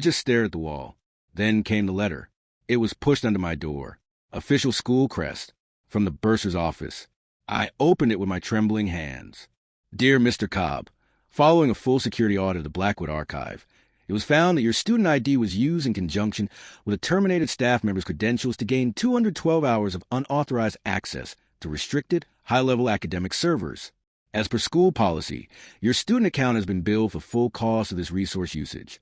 stared at the wall. Then came the letter. It was pushed under my door. Official school crest. From the bursar's office. I opened it with my trembling hands. Dear Mr. Cobb, following a full security audit of the Blackwood archive, it was found that your student ID was used in conjunction with a terminated staff member's credentials to gain 212 hours of unauthorized access to restricted, high-level academic servers. As per school policy, your student account has been billed for full cost of this resource usage.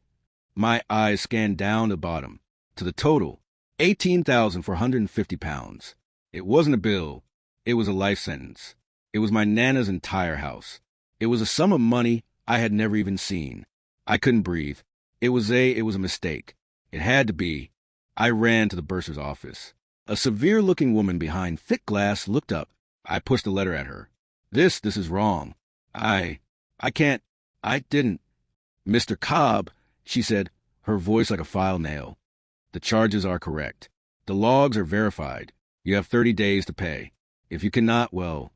My eyes scanned down the bottom, to the total, 18,450 pounds. It wasn't a bill. It was a life sentence. It was my Nana's entire house. It was a sum of money I had never even seen. I couldn't breathe. It was a mistake. It had to be. I ran to the bursar's office. A severe-looking woman behind thick glass looked up. I pushed the letter at her. This is wrong. I didn't. Mr. Cobb, she said, her voice like a file nail. The charges are correct. The logs are verified. You have 30 days to pay. If you cannot, well,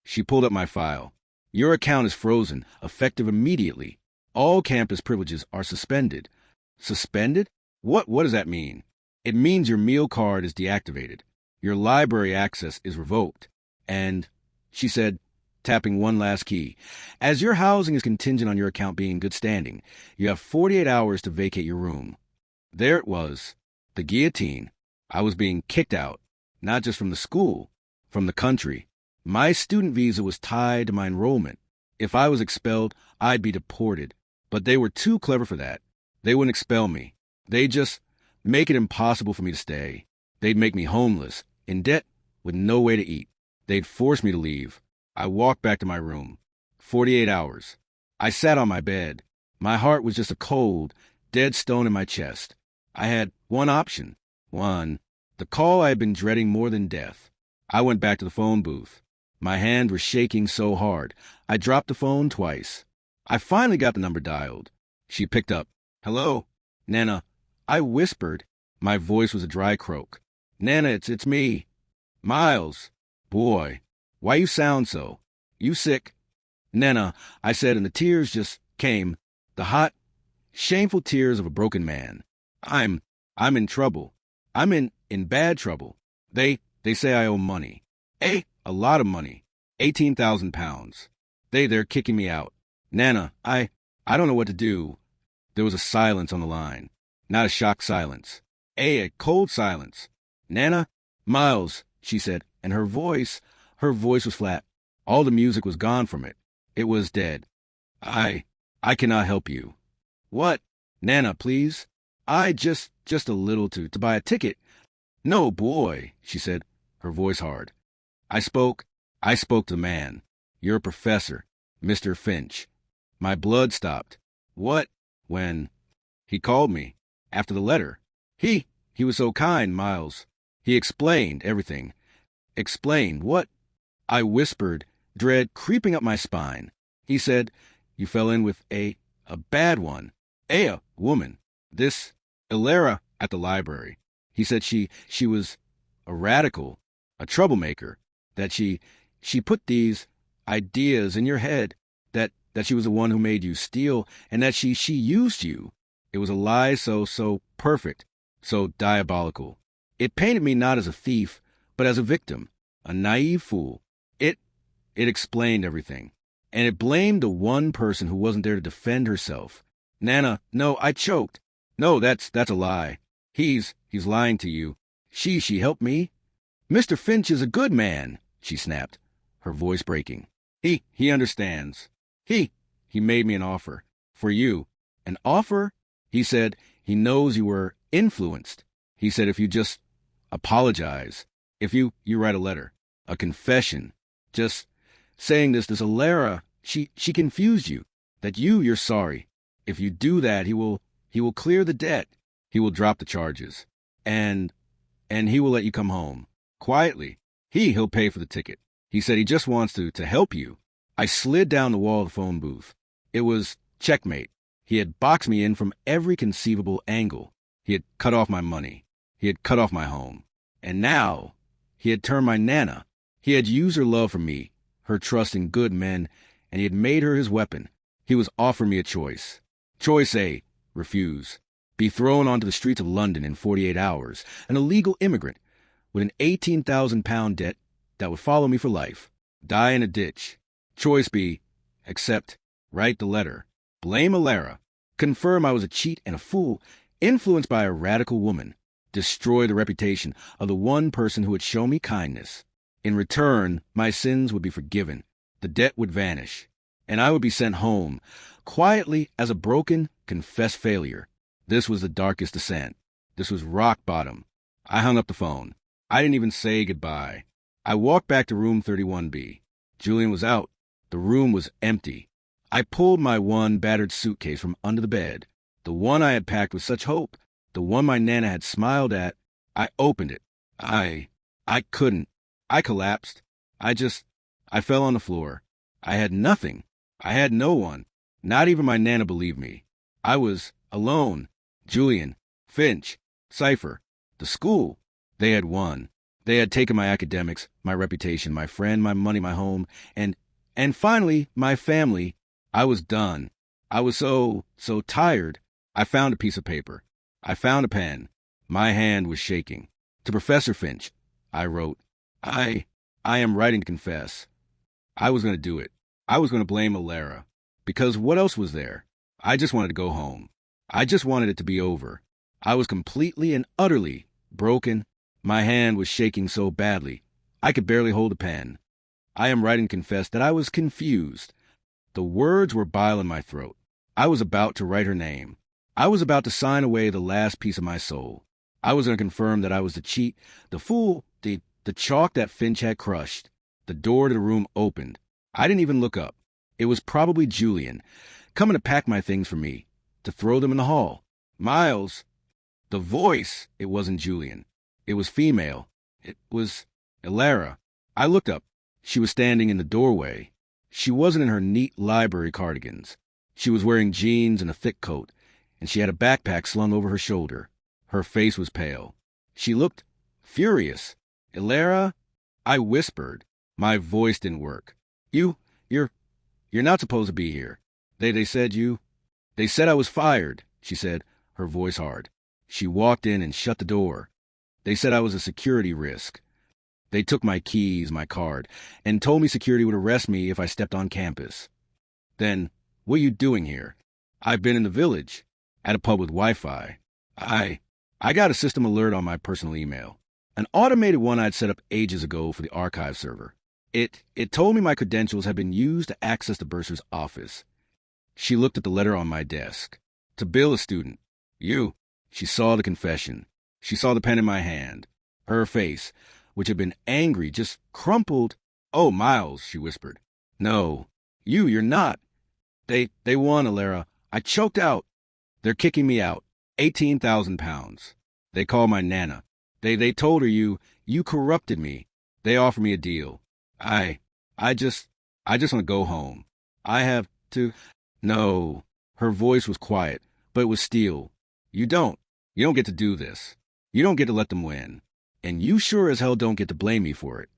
she pulled up my file. Your account is frozen, effective immediately. All campus privileges are suspended. Suspended? What does that mean? It means your meal card is deactivated. Your library access is revoked. And, she said, tapping one last key, as your housing is contingent on your account being in good standing, you have 48 hours to vacate your room. There it was, the guillotine. I was being kicked out, not just from the school, from the country. My student visa was tied to my enrollment. If I was expelled, I'd be deported. But they were too clever for that. They wouldn't expel me. They'd just make it impossible for me to stay. They'd make me homeless, in debt, with no way to eat. They'd force me to leave. I walked back to my room. 48 hours. I sat on my bed. My heart was just a cold, dead stone in my chest. I had one option. One. The call I had been dreading more than death. I went back to the phone booth. My hands were shaking so hard, I dropped the phone twice. I finally got the number dialed. She picked up. Hello? Nana. I whispered. My voice was a dry croak. Nana, it's me. Miles. Boy, why you sound so? You sick? Nana, I said, and the tears just came. The hot, shameful tears of a broken man. I'm in trouble. I'm in bad trouble. They say I owe money. A lot of money. 18,000 pounds. They're kicking me out. Nana, I don't know what to do. There was a silence on the line. Not a shocked silence. A cold silence. Nana? Miles, she said, and her voice was flat. All the music was gone from it. It was dead. I cannot help you. What? Nana, please. Just a little to buy a ticket. No, boy, she said, her voice hard. I spoke to the man. You're a professor, Mr. Finch. My blood stopped. What? When? He called me. After the letter. He was so kind, Miles. He explained everything. Explained what? I whispered, dread creeping up my spine. He said, you fell in with a bad one. A woman. This, Ilera at the library. He said she was a radical, a troublemaker, that she put these ideas in your head, that she was the one who made you steal, and that she used you. It was a lie so perfect, so diabolical. It painted me not as a thief, but as a victim, a naive fool. It explained everything, and it blamed the one person who wasn't there to defend herself. Nana, no, I choked. No, that's a lie. He's lying to you. She helped me. Mr. Finch is a good man, she snapped, her voice breaking. He understands. He made me an offer. For you. An offer? He said he knows you were influenced. He said if you just apologize, if you write a letter, a confession, just saying this Alara, she confused you, that you're sorry. If you do that, he will clear the debt. He will drop the charges. And he will let you come home. Quietly. He'll pay for the ticket. He said he just wants to help you. I slid down the wall of the phone booth. It was checkmate. He had boxed me in from every conceivable angle. He had cut off my money. He had cut off my home. And now, he had turned my Nana. He had used her love for me, her trust in good men, and he had made her his weapon. He was offering me a choice. Choice A, refuse. Be thrown onto the streets of London in 48 hours, an illegal immigrant with an 18,000-pound debt that would follow me for life. Die in a ditch. Choice B, accept. Write the letter. Blame Alara. Confirm I was a cheat and a fool, influenced by a radical woman. Destroy the reputation of the one person who had shown me kindness. In return, my sins would be forgiven. The debt would vanish. And I would be sent home, quietly as a broken, confessed failure. This was the darkest descent. This was rock bottom. I hung up the phone. I didn't even say goodbye. I walked back to room 31B. Julian was out. The room was empty. I pulled my one battered suitcase from under the bed, the one I had packed with such hope, the one my Nana had smiled at. I opened it. I couldn't. I collapsed. I fell on the floor. I had nothing. I had no one. Not even my Nana believed me. I was alone. Julian, Finch, Cypher, the school. They had won. They had taken my academics, my reputation, my friend, my money, my home, and finally, my family. I was done. I was so tired. I found a piece of paper. I found a pen. My hand was shaking. To Professor Finch, I wrote, I am writing to confess. I was going to do it. I was going to blame Alara. Because what else was there? I just wanted to go home. I just wanted it to be over. I was completely and utterly broken. My hand was shaking so badly, I could barely hold a pen. I am writing to confess that I was confused. The words were bile in my throat. I was about to write her name. I was about to sign away the last piece of my soul. I was going to confirm that I was the cheat, the fool, the chalk that Finch had crushed. The door to the room opened. I didn't even look up. It was probably Julian, coming to pack my things for me, to throw them in the hall. Miles. The voice, it wasn't Julian. It was female. It was Alara. I looked up. She was standing in the doorway. She wasn't in her neat library cardigans. She was wearing jeans and a thick coat, and she had a backpack slung over her shoulder. Her face was pale. She looked furious. Alara? I whispered. My voice didn't work. You're not supposed to be here. They said They said I was fired, she said, her voice hard. She walked in and shut the door. They said I was a security risk. They took my keys, my card, and told me security would arrest me if I stepped on campus. Then What are you doing here? I've been in the village, at a pub with Wi-Fi. I got a system alert on my personal email. An automated one I'd set up ages ago for the archive server. It told me my credentials had been used to access the bursar's office. She looked at the letter on my desk. To bill a student. You. She saw the confession. She saw the pen in my hand. Her face, which had been angry, just crumpled. Oh, Miles, she whispered. No. You're not. They won, Alara. I choked out. They're kicking me out. 18,000 pounds. They called my Nana. They told her you corrupted me. They offered me a deal. I just want to go home. I have to. No. Her voice was quiet, but it was steel. You don't get to do this. You don't get to let them win. And you sure as hell don't get to blame me for it.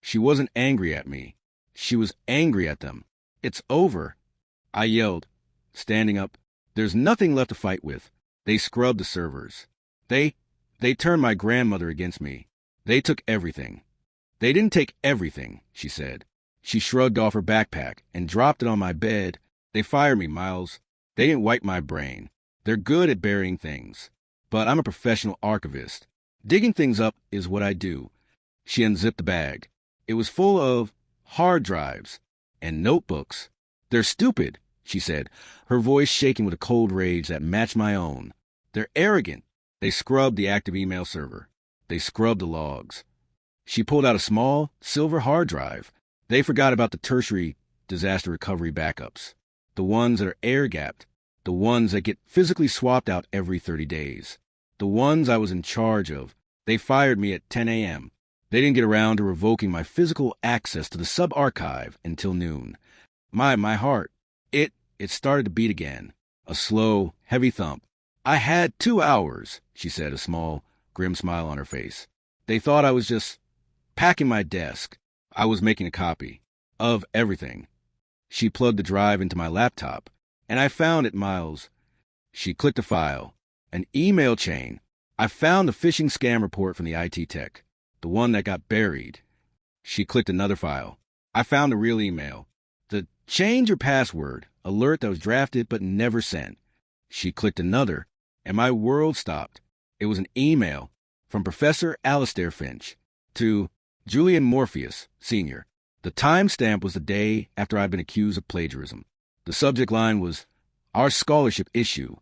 She wasn't angry at me. She was angry at them. It's over. I yelled, standing up. There's nothing left to fight with. They scrubbed the servers. They turned my grandmother against me. They took everything. They didn't take everything, she said. She shrugged off her backpack and dropped it on my bed. They fired me, Miles. They didn't wipe my brain. They're good at burying things. But I'm a professional archivist. Digging things up is what I do. She unzipped the bag. It was full of hard drives and notebooks. They're stupid, she said, her voice shaking with a cold rage that matched my own. They're arrogant. They scrubbed the active email server. They scrubbed the logs. She pulled out a small, silver hard drive. They forgot about the tertiary disaster recovery backups. The ones that are air-gapped. The ones that get physically swapped out every 30 days. The ones I was in charge of. They fired me at 10 a.m. They didn't get around to revoking my physical access to the sub-archive until noon. My heart, it started to beat again. A slow, heavy thump. I had 2 hours, she said, a small, grim smile on her face. They thought I was just packing my desk. I was making a copy of everything. She plugged the drive into my laptop, and I found it, Miles. She clicked a file, an email chain. I found the phishing scam report from the IT tech, the one that got buried. She clicked another file. I found the real email. The change your password alert that was drafted but never sent. She clicked another, and my world stopped. It was an email from Professor Alistair Finch to Julian Morpheus, Sr. The timestamp was the day after I'd been accused of plagiarism. The subject line was, our scholarship issue.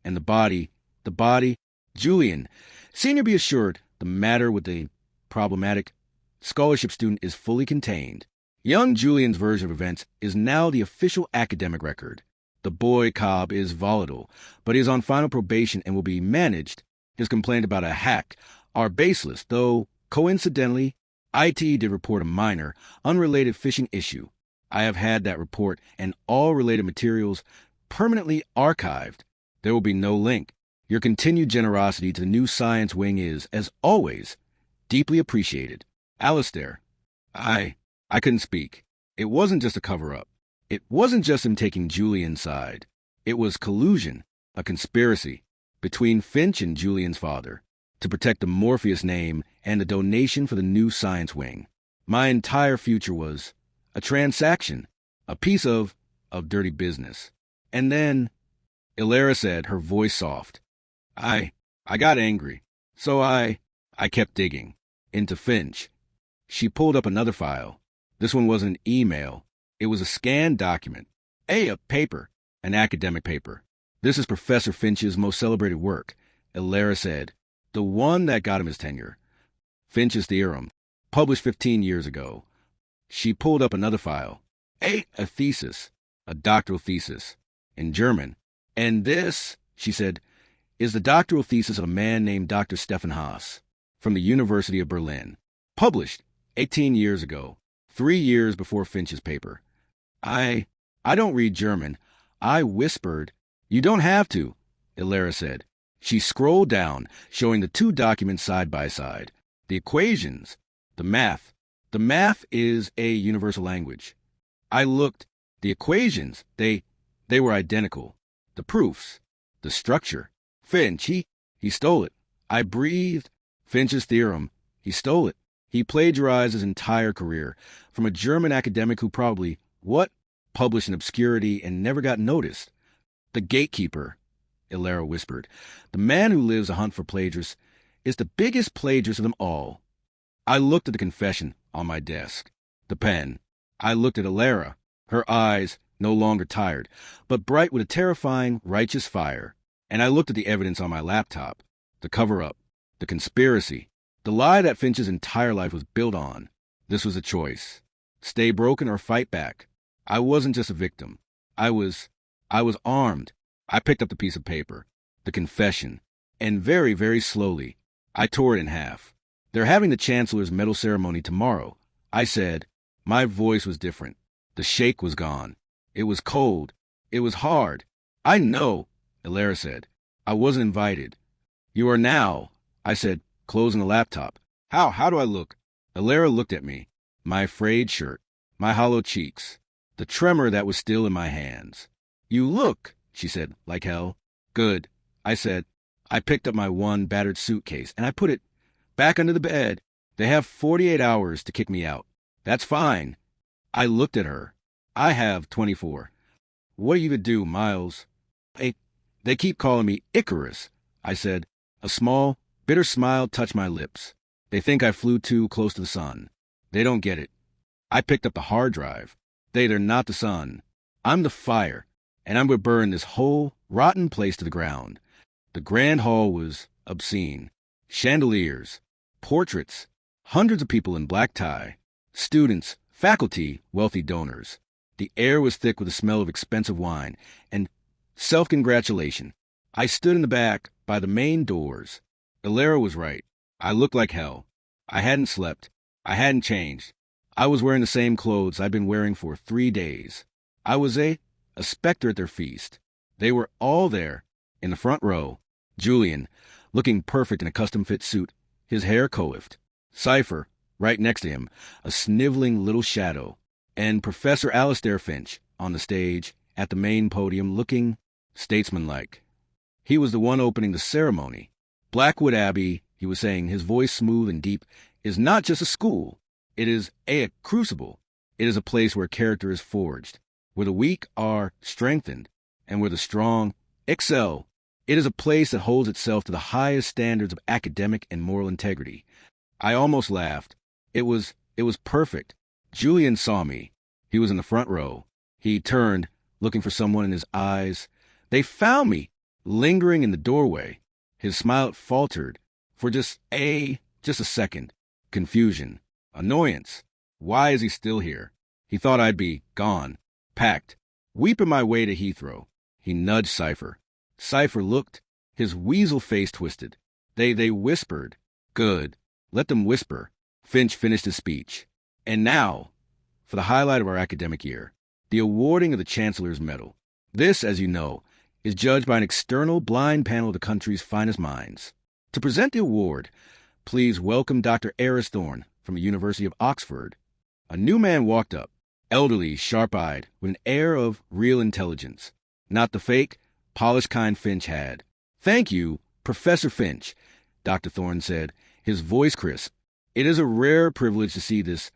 And the body, Julian, Senior, be assured, the matter with the problematic scholarship student is fully contained. Young Julian's version of events is now the official academic record. The boy Cobb is volatile, but he is on final probation and will be managed. His complaint about a hack are baseless, though, coincidentally, IT did report a minor, unrelated phishing issue. I have had that report and all related materials permanently archived. There will be no link. Your continued generosity to the new science wing is, as always, deeply appreciated. Alistair, I couldn't speak. It wasn't just a cover-up. It wasn't just him taking Julian's side. It was collusion, a conspiracy, between Finch and Julian's father, to protect the Morpheus name and the donation for the new science wing. My entire future was a transaction, a piece of dirty business. And then, Ilara said, her voice soft, I got angry, so I kept digging into Finch. She pulled up another file. This one wasn't an email. It was a scanned document. A paper, an academic paper. This is Professor Finch's most celebrated work, Ilara said. The one that got him his tenure. Finch's theorem, published 15 years ago. She pulled up another file. A thesis, a doctoral thesis, in German. And this, she said, is the doctoral thesis of a man named Dr. Stefan Haas, from the University of Berlin. Published 18 years ago, 3 years before Finch's paper. I don't read German. I whispered. You don't have to, Ilara said. She scrolled down, showing the two documents side by side. The equations, the math. The math is a universal language. I looked. The equations, they were identical. The proofs, the structure. Finch, he stole it. I breathed. Finch's theorem, he stole it. He plagiarized his entire career from a German academic who probably, what? published in obscurity and never got noticed. The gatekeeper, Ilera whispered. The man who lives a hunt for plagiarists is the biggest plagiarist of them all. I looked at the confession on my desk. The pen. I looked at Ilera, her eyes no longer tired, but bright with a terrifying, righteous fire. And I looked at the evidence on my laptop. The cover-up. The conspiracy. The lie that Finch's entire life was built on. This was a choice. Stay broken or fight back. I wasn't just a victim. I was armed. I picked up the piece of paper, the confession, and very, very slowly, I tore it in half. They're having the Chancellor's medal ceremony tomorrow, I said. My voice was different. The shake was gone. It was cold. It was hard. I know, Ilera said. I wasn't invited. You are now, I said, closing the laptop. How do I look? Ilera looked at me. My frayed shirt, my hollow cheeks, the tremor that was still in my hands. You look, she said, like hell. Good, I said. I picked up my one battered suitcase and I put it back under the bed. They have 48 hours to kick me out. That's fine. I looked at her. I have 24. What are you to do, Miles? They keep calling me Icarus, I said. A small, bitter smile touched my lips. They think I flew too close to the sun. They don't get it. I picked up the hard drive. They're not the sun. I'm the fire, and I'm going to burn this whole rotten place to the ground. The grand hall was obscene. Chandeliers, portraits, hundreds of people in black tie, students, faculty, wealthy donors. The air was thick with the smell of expensive wine and self-congratulation. I stood in the back by the main doors. Ilera was right. I looked like hell. I hadn't slept. I hadn't changed. I was wearing the same clothes I'd been wearing for 3 days. I was a specter at their feast. They were all there, in the front row. Julian, looking perfect in a custom-fit suit, his hair coiffed. Cypher, right next to him, a sniveling little shadow. And Professor Alastair Finch, on the stage, at the main podium, looking statesmanlike. He was the one opening the ceremony. Blackwood Abbey, he was saying, his voice smooth and deep, is not just a school. It is a crucible. It is a place where character is forged, where the weak are strengthened, and where the strong excel. It is a place that holds itself to the highest standards of academic and moral integrity. I almost laughed. It was perfect. Julian saw me. He was in the front row. He turned, looking for someone in his eyes. They found me, lingering in the doorway. His smile faltered for just a second. Confusion. Annoyance. Why is he still here? He thought I'd be gone, packed, weeping my way to Heathrow. He nudged Cypher. Cypher looked, his weasel face twisted. They whispered. Good. Let them whisper. Finch finished his speech. And now, for the highlight of our academic year, the awarding of the Chancellor's Medal. This, as you know, is judged by an external blind panel of the country's finest minds. To present the award, please welcome Dr. Eris Thorne from the University of Oxford. A new man walked up, elderly, sharp-eyed, with an air of real intelligence, not the fake, polished kind Finch had. Thank you, Professor Finch, Dr. Thorne said, his voice crisp. It is a rare privilege to see this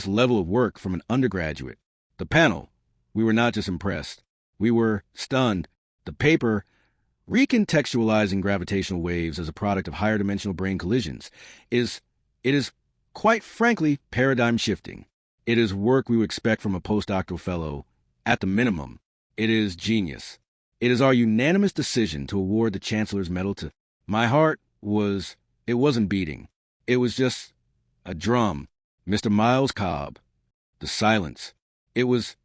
level of work from an undergraduate. The panel, we were not just impressed. We were stunned. The paper, recontextualizing gravitational waves as a product of higher dimensional brain collisions, it is quite frankly paradigm shifting. It is work we would expect from a postdoctoral fellow. At the minimum, it is genius. It is our unanimous decision to award the Chancellor's Medal to... My heart wasn't beating. It was just a drum. Mr. Miles Cobb. The silence. It was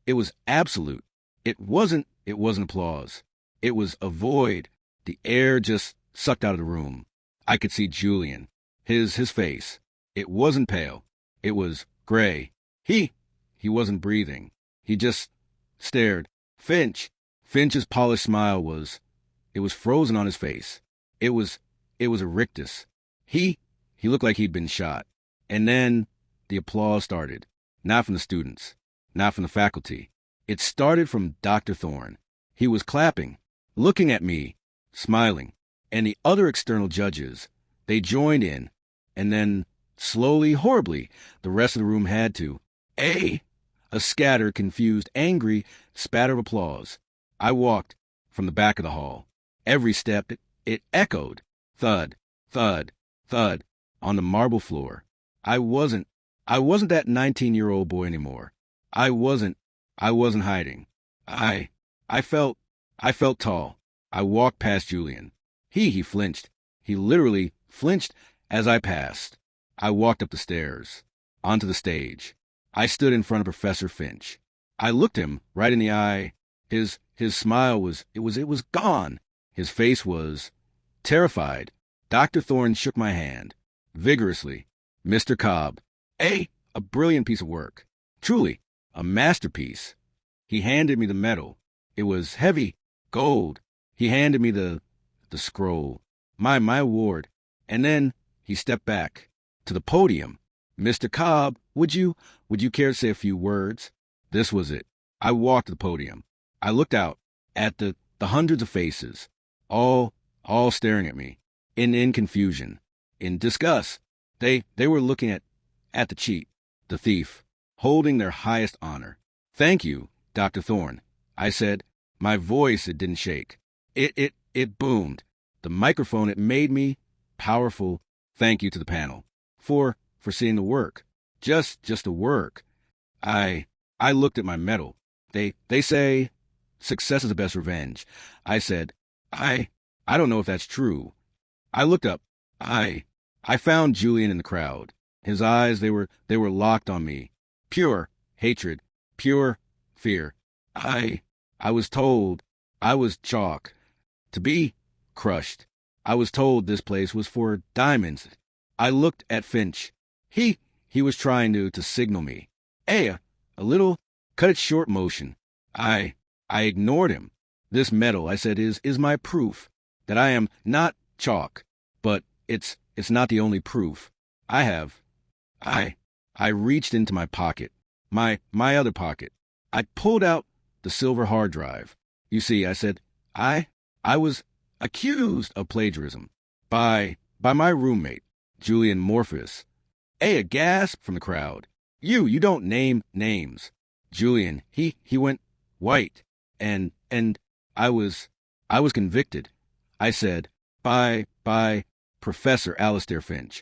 absolute. It wasn't applause. It was a void. The air just sucked out of the room. I could see Julian. His face. It wasn't pale. It was gray. He wasn't breathing. He just stared. Finch's polished smile was frozen on his face. It was a rictus. He looked like he'd been shot. And then the applause started. Not from the students. Not from the faculty. It started from Dr. Thorne. He was clapping, looking at me, smiling. And the other external judges, they joined in. And then, slowly, horribly, the rest of the room had to. A A scattered, confused, angry spatter of applause. I walked from the back of the hall. Every step, it echoed. Thud, thud, thud, on the marble floor. I wasn't that 19-year-old boy anymore. I wasn't hiding. I felt tall. I walked past Julian. He flinched. He literally flinched as I passed. I walked up the stairs, onto the stage. I stood in front of Professor Finch. I looked him right in the eye. His smile was gone. His face was terrified. Dr. Thorne shook my hand vigorously. Mr. Cobb, a brilliant piece of work. Truly, a masterpiece. He handed me the medal. It was heavy, gold. He handed me the scroll, my award, and then he stepped back to the podium. Mr. Cobb, would you care to say a few words? This was it. I walked to the podium. I looked out at the hundreds of faces, all staring at me, in confusion, in disgust. They were looking at the cheat, the thief, holding their highest honor. Thank you, Dr. Thorne, I said. My voice, it didn't shake. It boomed. The microphone, it made me powerful. Thank you to the panel for seeing the work. Just the work. I looked at my medal. They say success is the best revenge. I said, I don't know if that's true. I looked up. I found Julian in the crowd. His eyes, they were locked on me. Pure hatred, pure fear. I was told I was chalk, to be crushed. I was told this place was for diamonds. I looked at Finch. He was trying to signal me. A little cut it short motion. I ignored him. This medal, I said, is my proof that I am not chalk, but it's not the only proof. I reached into my pocket, my other pocket. I pulled out the silver hard drive. You see, I said, I was accused of plagiarism by my roommate, Julian Morpheus. A gasp from the crowd. You don't name names. Julian, he went white, and I was convicted. I said, by Professor Alistair Finch.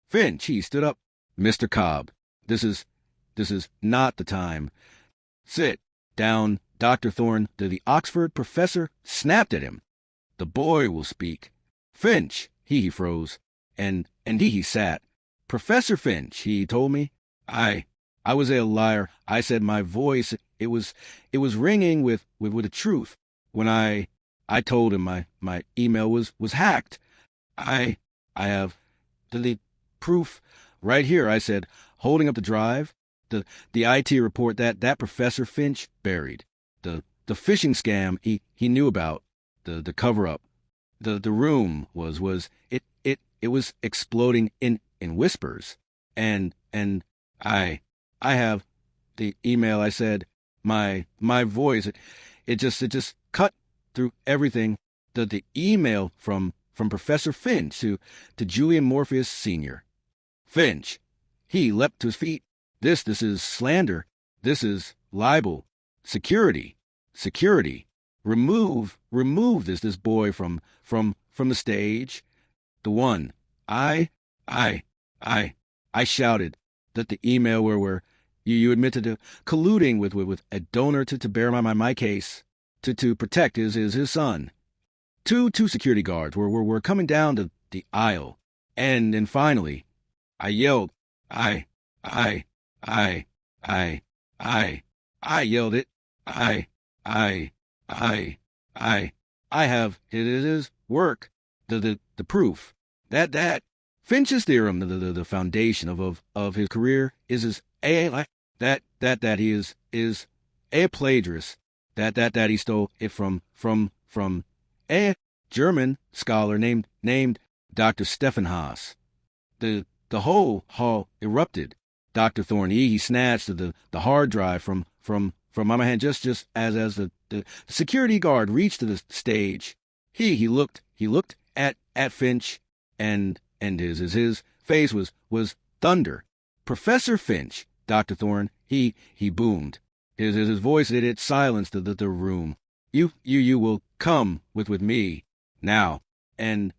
Finch, he stood up. Mr. Cobb, this is not the time. Sit down, Dr. Thorne. The Oxford professor snapped at him. The boy will speak. Finch, he froze, and he sat. Professor Finch, he told me. I was a liar. I said my voice, it was ringing with the truth. When I told him my email was hacked. I have the proof right here, I said, holding up the drive. The IT report that Professor Finch buried. The phishing scam he knew about. The cover up. The room was exploding in whispers. And I have the email, I said, my voice, it just cut through everything. The email from Professor Finch to Julian Morpheus Sr. Finch, he leapt to his feet. This is slander. This is libel. Security. Remove this boy from the stage. The one. I shouted that the email where you admitted to colluding with a donor to bear my case to protect his son. Two security guards were coming down the aisle, and finally, I yelled, I yelled it, I have his work, the proof that Finch's theorem, the foundation of his career is that he is a plagiarist, that he stole it from a German scholar named Dr. Stefan Haas. The whole hall erupted. Dr. Thorne, he snatched the hard drive from my hand just as the security guard reached to the stage. He looked at Finch, and his face was thunder. Professor Finch, Dr. Thorne, he boomed. His voice, it silenced the room. You will come with me now. And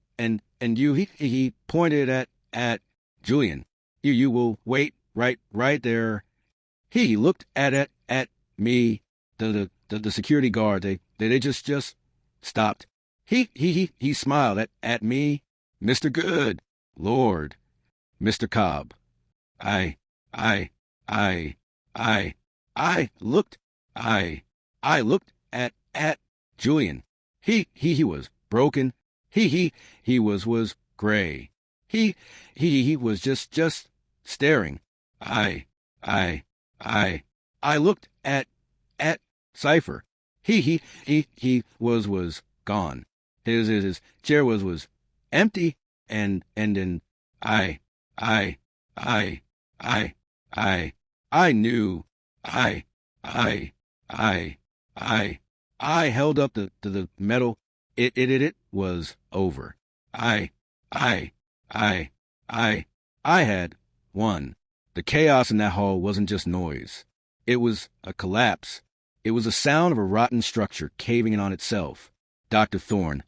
you, he pointed at Julian. You will wait right there. He looked at me. The security guard, they just stopped. He smiled at me. Mr. Good, Lord, Mr. Cobb. I, I, I, I, I looked, I looked at Julian. He was broken. He was gray. He was just staring. I, I looked at Cypher. He was gone. His chair was empty, and then I, I, I, I, I knew. I, I, I, I held up the metal. It was over. I, I, I, I had won. The chaos in that hall wasn't just noise. It was a collapse. It was the sound of a rotten structure caving in on itself. Dr. Thorne,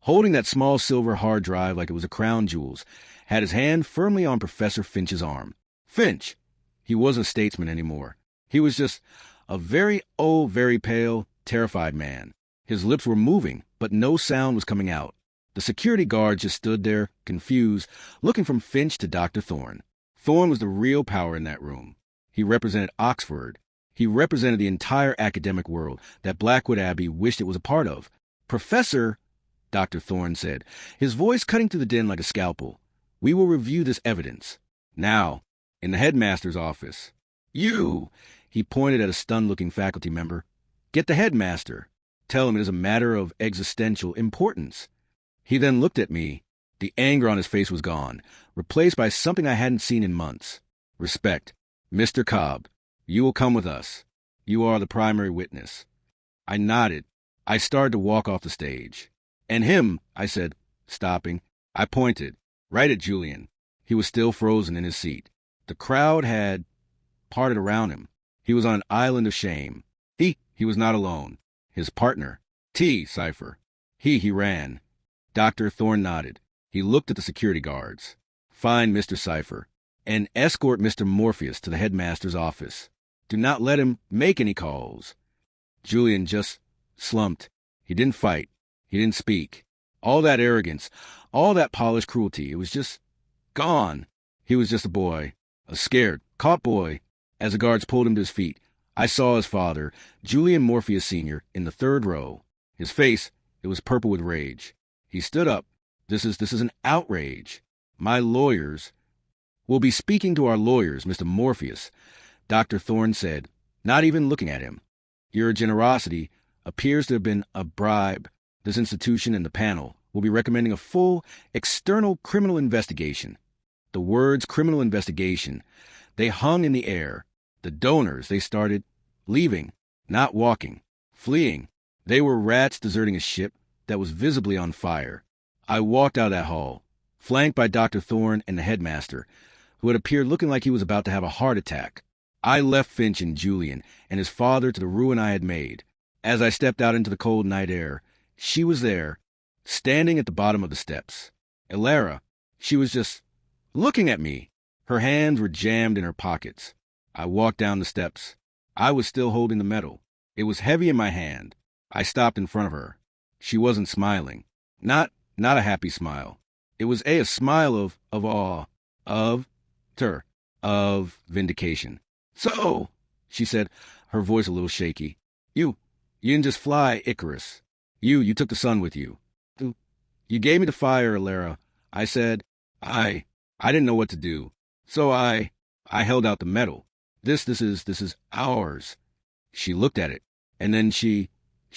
holding that small silver hard drive like it was a crown jewels, had his hand firmly on Professor Finch's arm. Finch! He wasn't a statesman anymore. He was just a very pale, terrified man. His lips were moving, but no sound was coming out. The security guard just stood there, confused, looking from Finch to Dr. Thorne. Thorne was the real power in that room. He represented Oxford. He represented the entire academic world that Blackwood Abbey wished it was a part of. Professor, Dr. Thorne said, his voice cutting through the din like a scalpel, we will review this evidence. Now, in the headmaster's office. You, he pointed at a stunned-looking faculty member. Get the headmaster. Tell him it is a matter of existential importance. He then looked at me. The anger on his face was gone, replaced by something I hadn't seen in months. Respect. Mr. Cobb, you will come with us. You are the primary witness. I nodded. I started to walk off the stage. And him, I said, stopping. I pointed, right at Julian. He was still frozen in his seat. The crowd had parted around him. He was on an island of shame. He was not alone. His partner, Cypher. He ran. Dr. Thorne nodded. He looked at the security guards. Find Mr. Cypher, and escort Mr. Morpheus to the headmaster's office. Do not let him make any calls. Julian just slumped. He didn't fight. He didn't speak. All that arrogance, all that polished cruelty, it was just gone. He was just a boy, a scared, caught boy. As the guards pulled him to his feet, I saw his father, Julian Morpheus Sr., in the third row. His face, it was purple with rage. He stood up. This is an outrage. My lawyers will be speaking to our lawyers, Mr. Morpheus, Dr. Thorne said, not even looking at him. Your generosity appears to have been a bribe. This institution and the panel will be recommending a full external criminal investigation. The words criminal investigation, they hung in the air. The donors, they started leaving, not walking, fleeing. They were rats deserting a ship that was visibly on fire. I walked out of that hall, flanked by Dr. Thorne and the headmaster, who had appeared looking like he was about to have a heart attack. I left Finch and Julian and his father to the ruin I had made. As I stepped out into the cold night air, she was there, standing at the bottom of the steps. Elara, she was just looking at me. Her hands were jammed in her pockets. I walked down the steps. I was still holding the medal. It was heavy in my hand. I stopped in front of her. She wasn't smiling. Not a happy smile. It was a smile of awe, of vindication. So, she said, her voice a little shaky, you didn't just fly Icarus. You took the sun with you. You gave me the fire, Elara. I said, I didn't know what to do. So I held out the medal. This is ours. She looked at it, and then she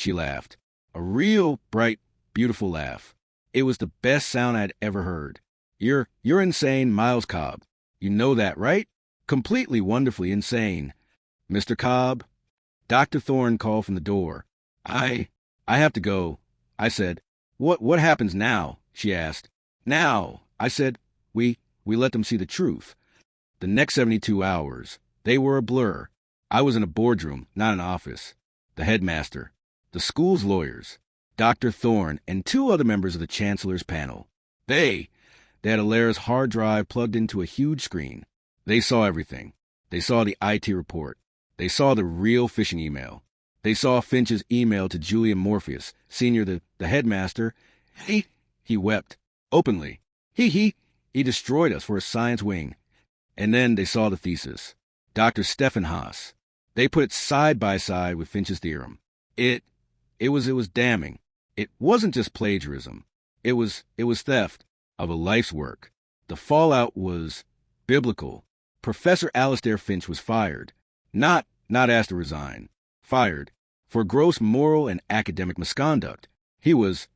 laughed. A real bright, beautiful laugh. It was the best sound I'd ever heard. You're insane, Miles Cobb. You know that, right? Completely, wonderfully insane. Mr. Cobb? Dr. Thorne called from the door. I have to go. I said. What happens now? She asked. Now, I said, we let them see the truth. The next 72 hours, they were a blur. I was in a boardroom, not an office. The headmaster, the school's lawyers, Dr. Thorne, and two other members of the chancellor's panel. They had Alara's hard drive plugged into a huge screen. They saw everything. They saw the IT report. They saw the real phishing email. They saw Finch's email to Julian Morpheus, Sr., the headmaster. He wept openly. He destroyed us for a science wing. And then they saw the thesis. Dr. Stephen Haas. They put it side by side with Finch's theorem. It was damning. It wasn't just plagiarism. It was theft of a life's work. The fallout was biblical. Professor Alastair Finch was fired. Not asked to resign. Fired. For gross moral and academic misconduct. He was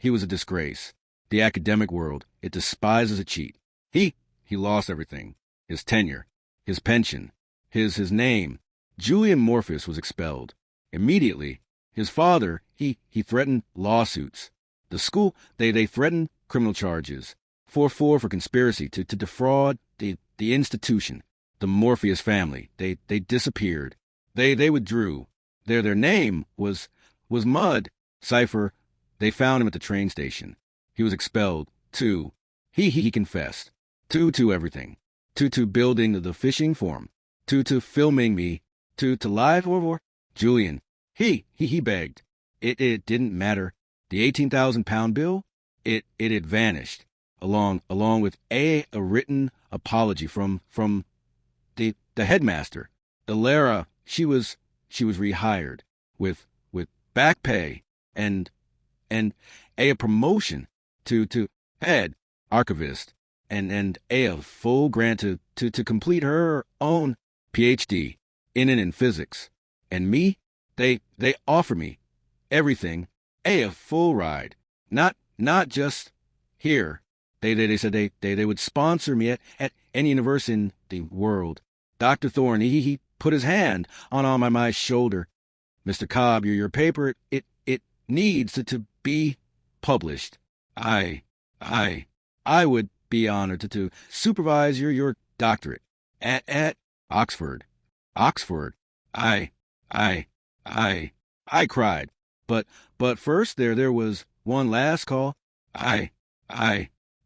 a disgrace. The academic world, it despises a cheat. He lost everything. His tenure, his pension, his name. Julian Morpheus was expelled. Immediately, his father, he threatened lawsuits. The school, they threatened criminal charges. 4-4 for conspiracy to defraud the institution. The Morpheus family, they disappeared. They withdrew. Their name was Mud. Cypher, they found him at the train station. He was expelled, too. He confessed. To everything. To building the phishing form. To filming me. To live or Julian. He begged. It didn't matter. The 18,000-pound bill, it had vanished, along with a written apology from the headmaster. Alara, she was rehired with back pay and a promotion to head archivist and a full grant to complete her own PhD in physics. And me, they offer me everything, a full ride, not just here. They said they would sponsor me at any university in the world. Dr. Thorne, he put his hand on my shoulder. Mr. Cobb, your paper, it needs to be published. I would be honored to supervise your doctorate at Oxford. Oxford. I cried. But first there was one last call I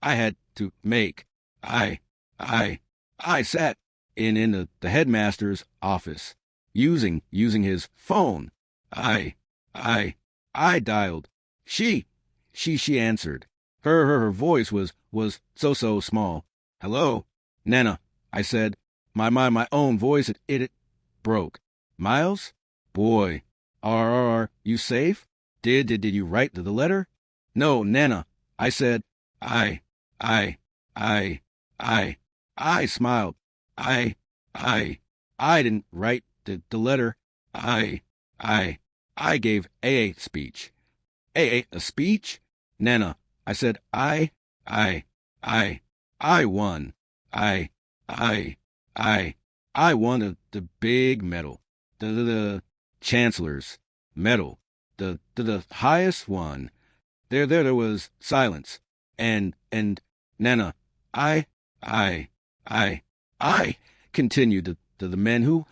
had to make. I sat in the headmaster's office, using his phone. I dialed. She answered. Her voice was so small. Hello, Nana, I said. My own voice, it broke. Miles? Boy, are you safe? Did you write the letter? No, Nana, I said. I smiled. I didn't write the letter. I gave a speech. A speech? Nana, I said, I won. I won the big medal. The chancellor's medal. The highest one. There was silence. And Nana, I continued the men who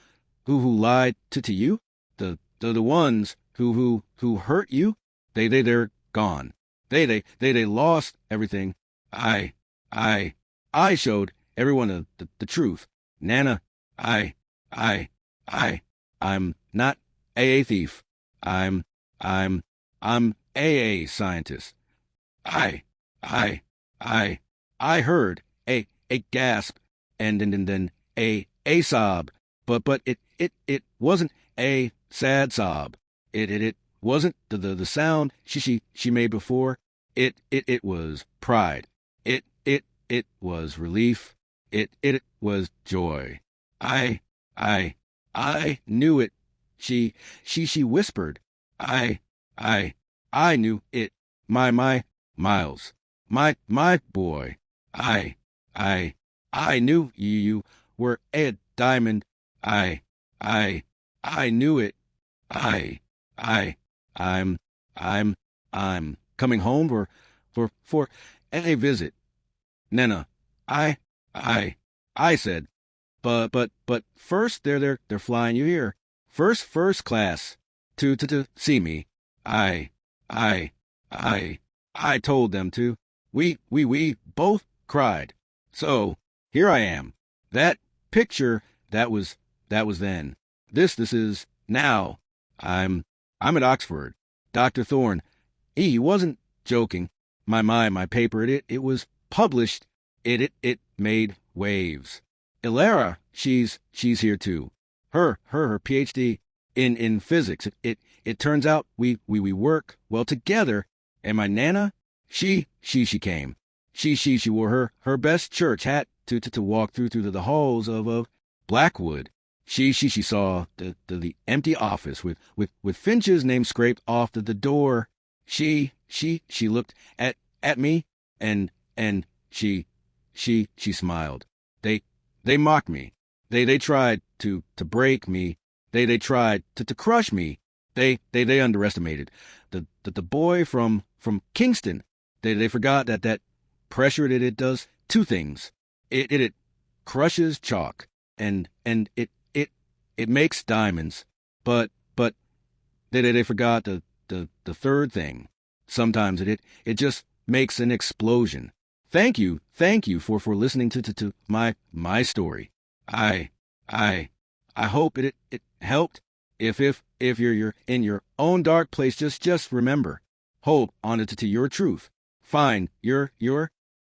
lied to you, the ones who hurt you, they're gone. They lost everything. I showed everyone the truth. Nana, I'm not a thief. I'm a scientist. I heard a gasp and then a sob, but it wasn't a sad sob. It wasn't the sound she made before. It was pride. It was relief. It was joy. I knew it. She whispered. I knew it. My Miles. My boy. I knew you were a diamond. I knew it. I'm coming home for a visit. Nana, I said, But first they're flying you here. First class. To see me. I I I I told them to. We both cried. So here I am. That picture that was then. This is now. I'm I'm at Oxford. Dr. Thorne, he wasn't joking. My paper, it was published. It made waves. Ilara, she's here too. Her PhD in physics. It turns out we work well together. And my Nana, she came. She wore her best church hat to walk through the halls of Blackwood. She saw the empty office with Finch's name scraped off the door. She looked at me and she smiled. They mocked me. They tried to break me. They tried to crush me. They underestimated the boy from Kingston. They forgot that pressure it does two things. It crushes chalk and it makes diamonds. But they forgot the third thing. Sometimes it just makes an explosion. Thank you for listening to my story. I I hope it helped. If you're in your own dark place, just remember, hold on to your truth. Find your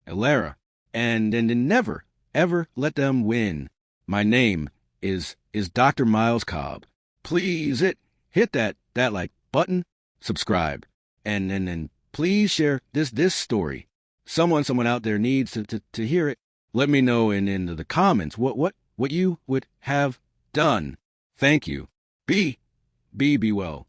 Elara, and never ever let them win. My name is Dr. Miles Cobb. Please hit that like button, subscribe, and please share this story. Someone out there needs to hear it. Let me know in the comments what you would have done. Thank you. Be well.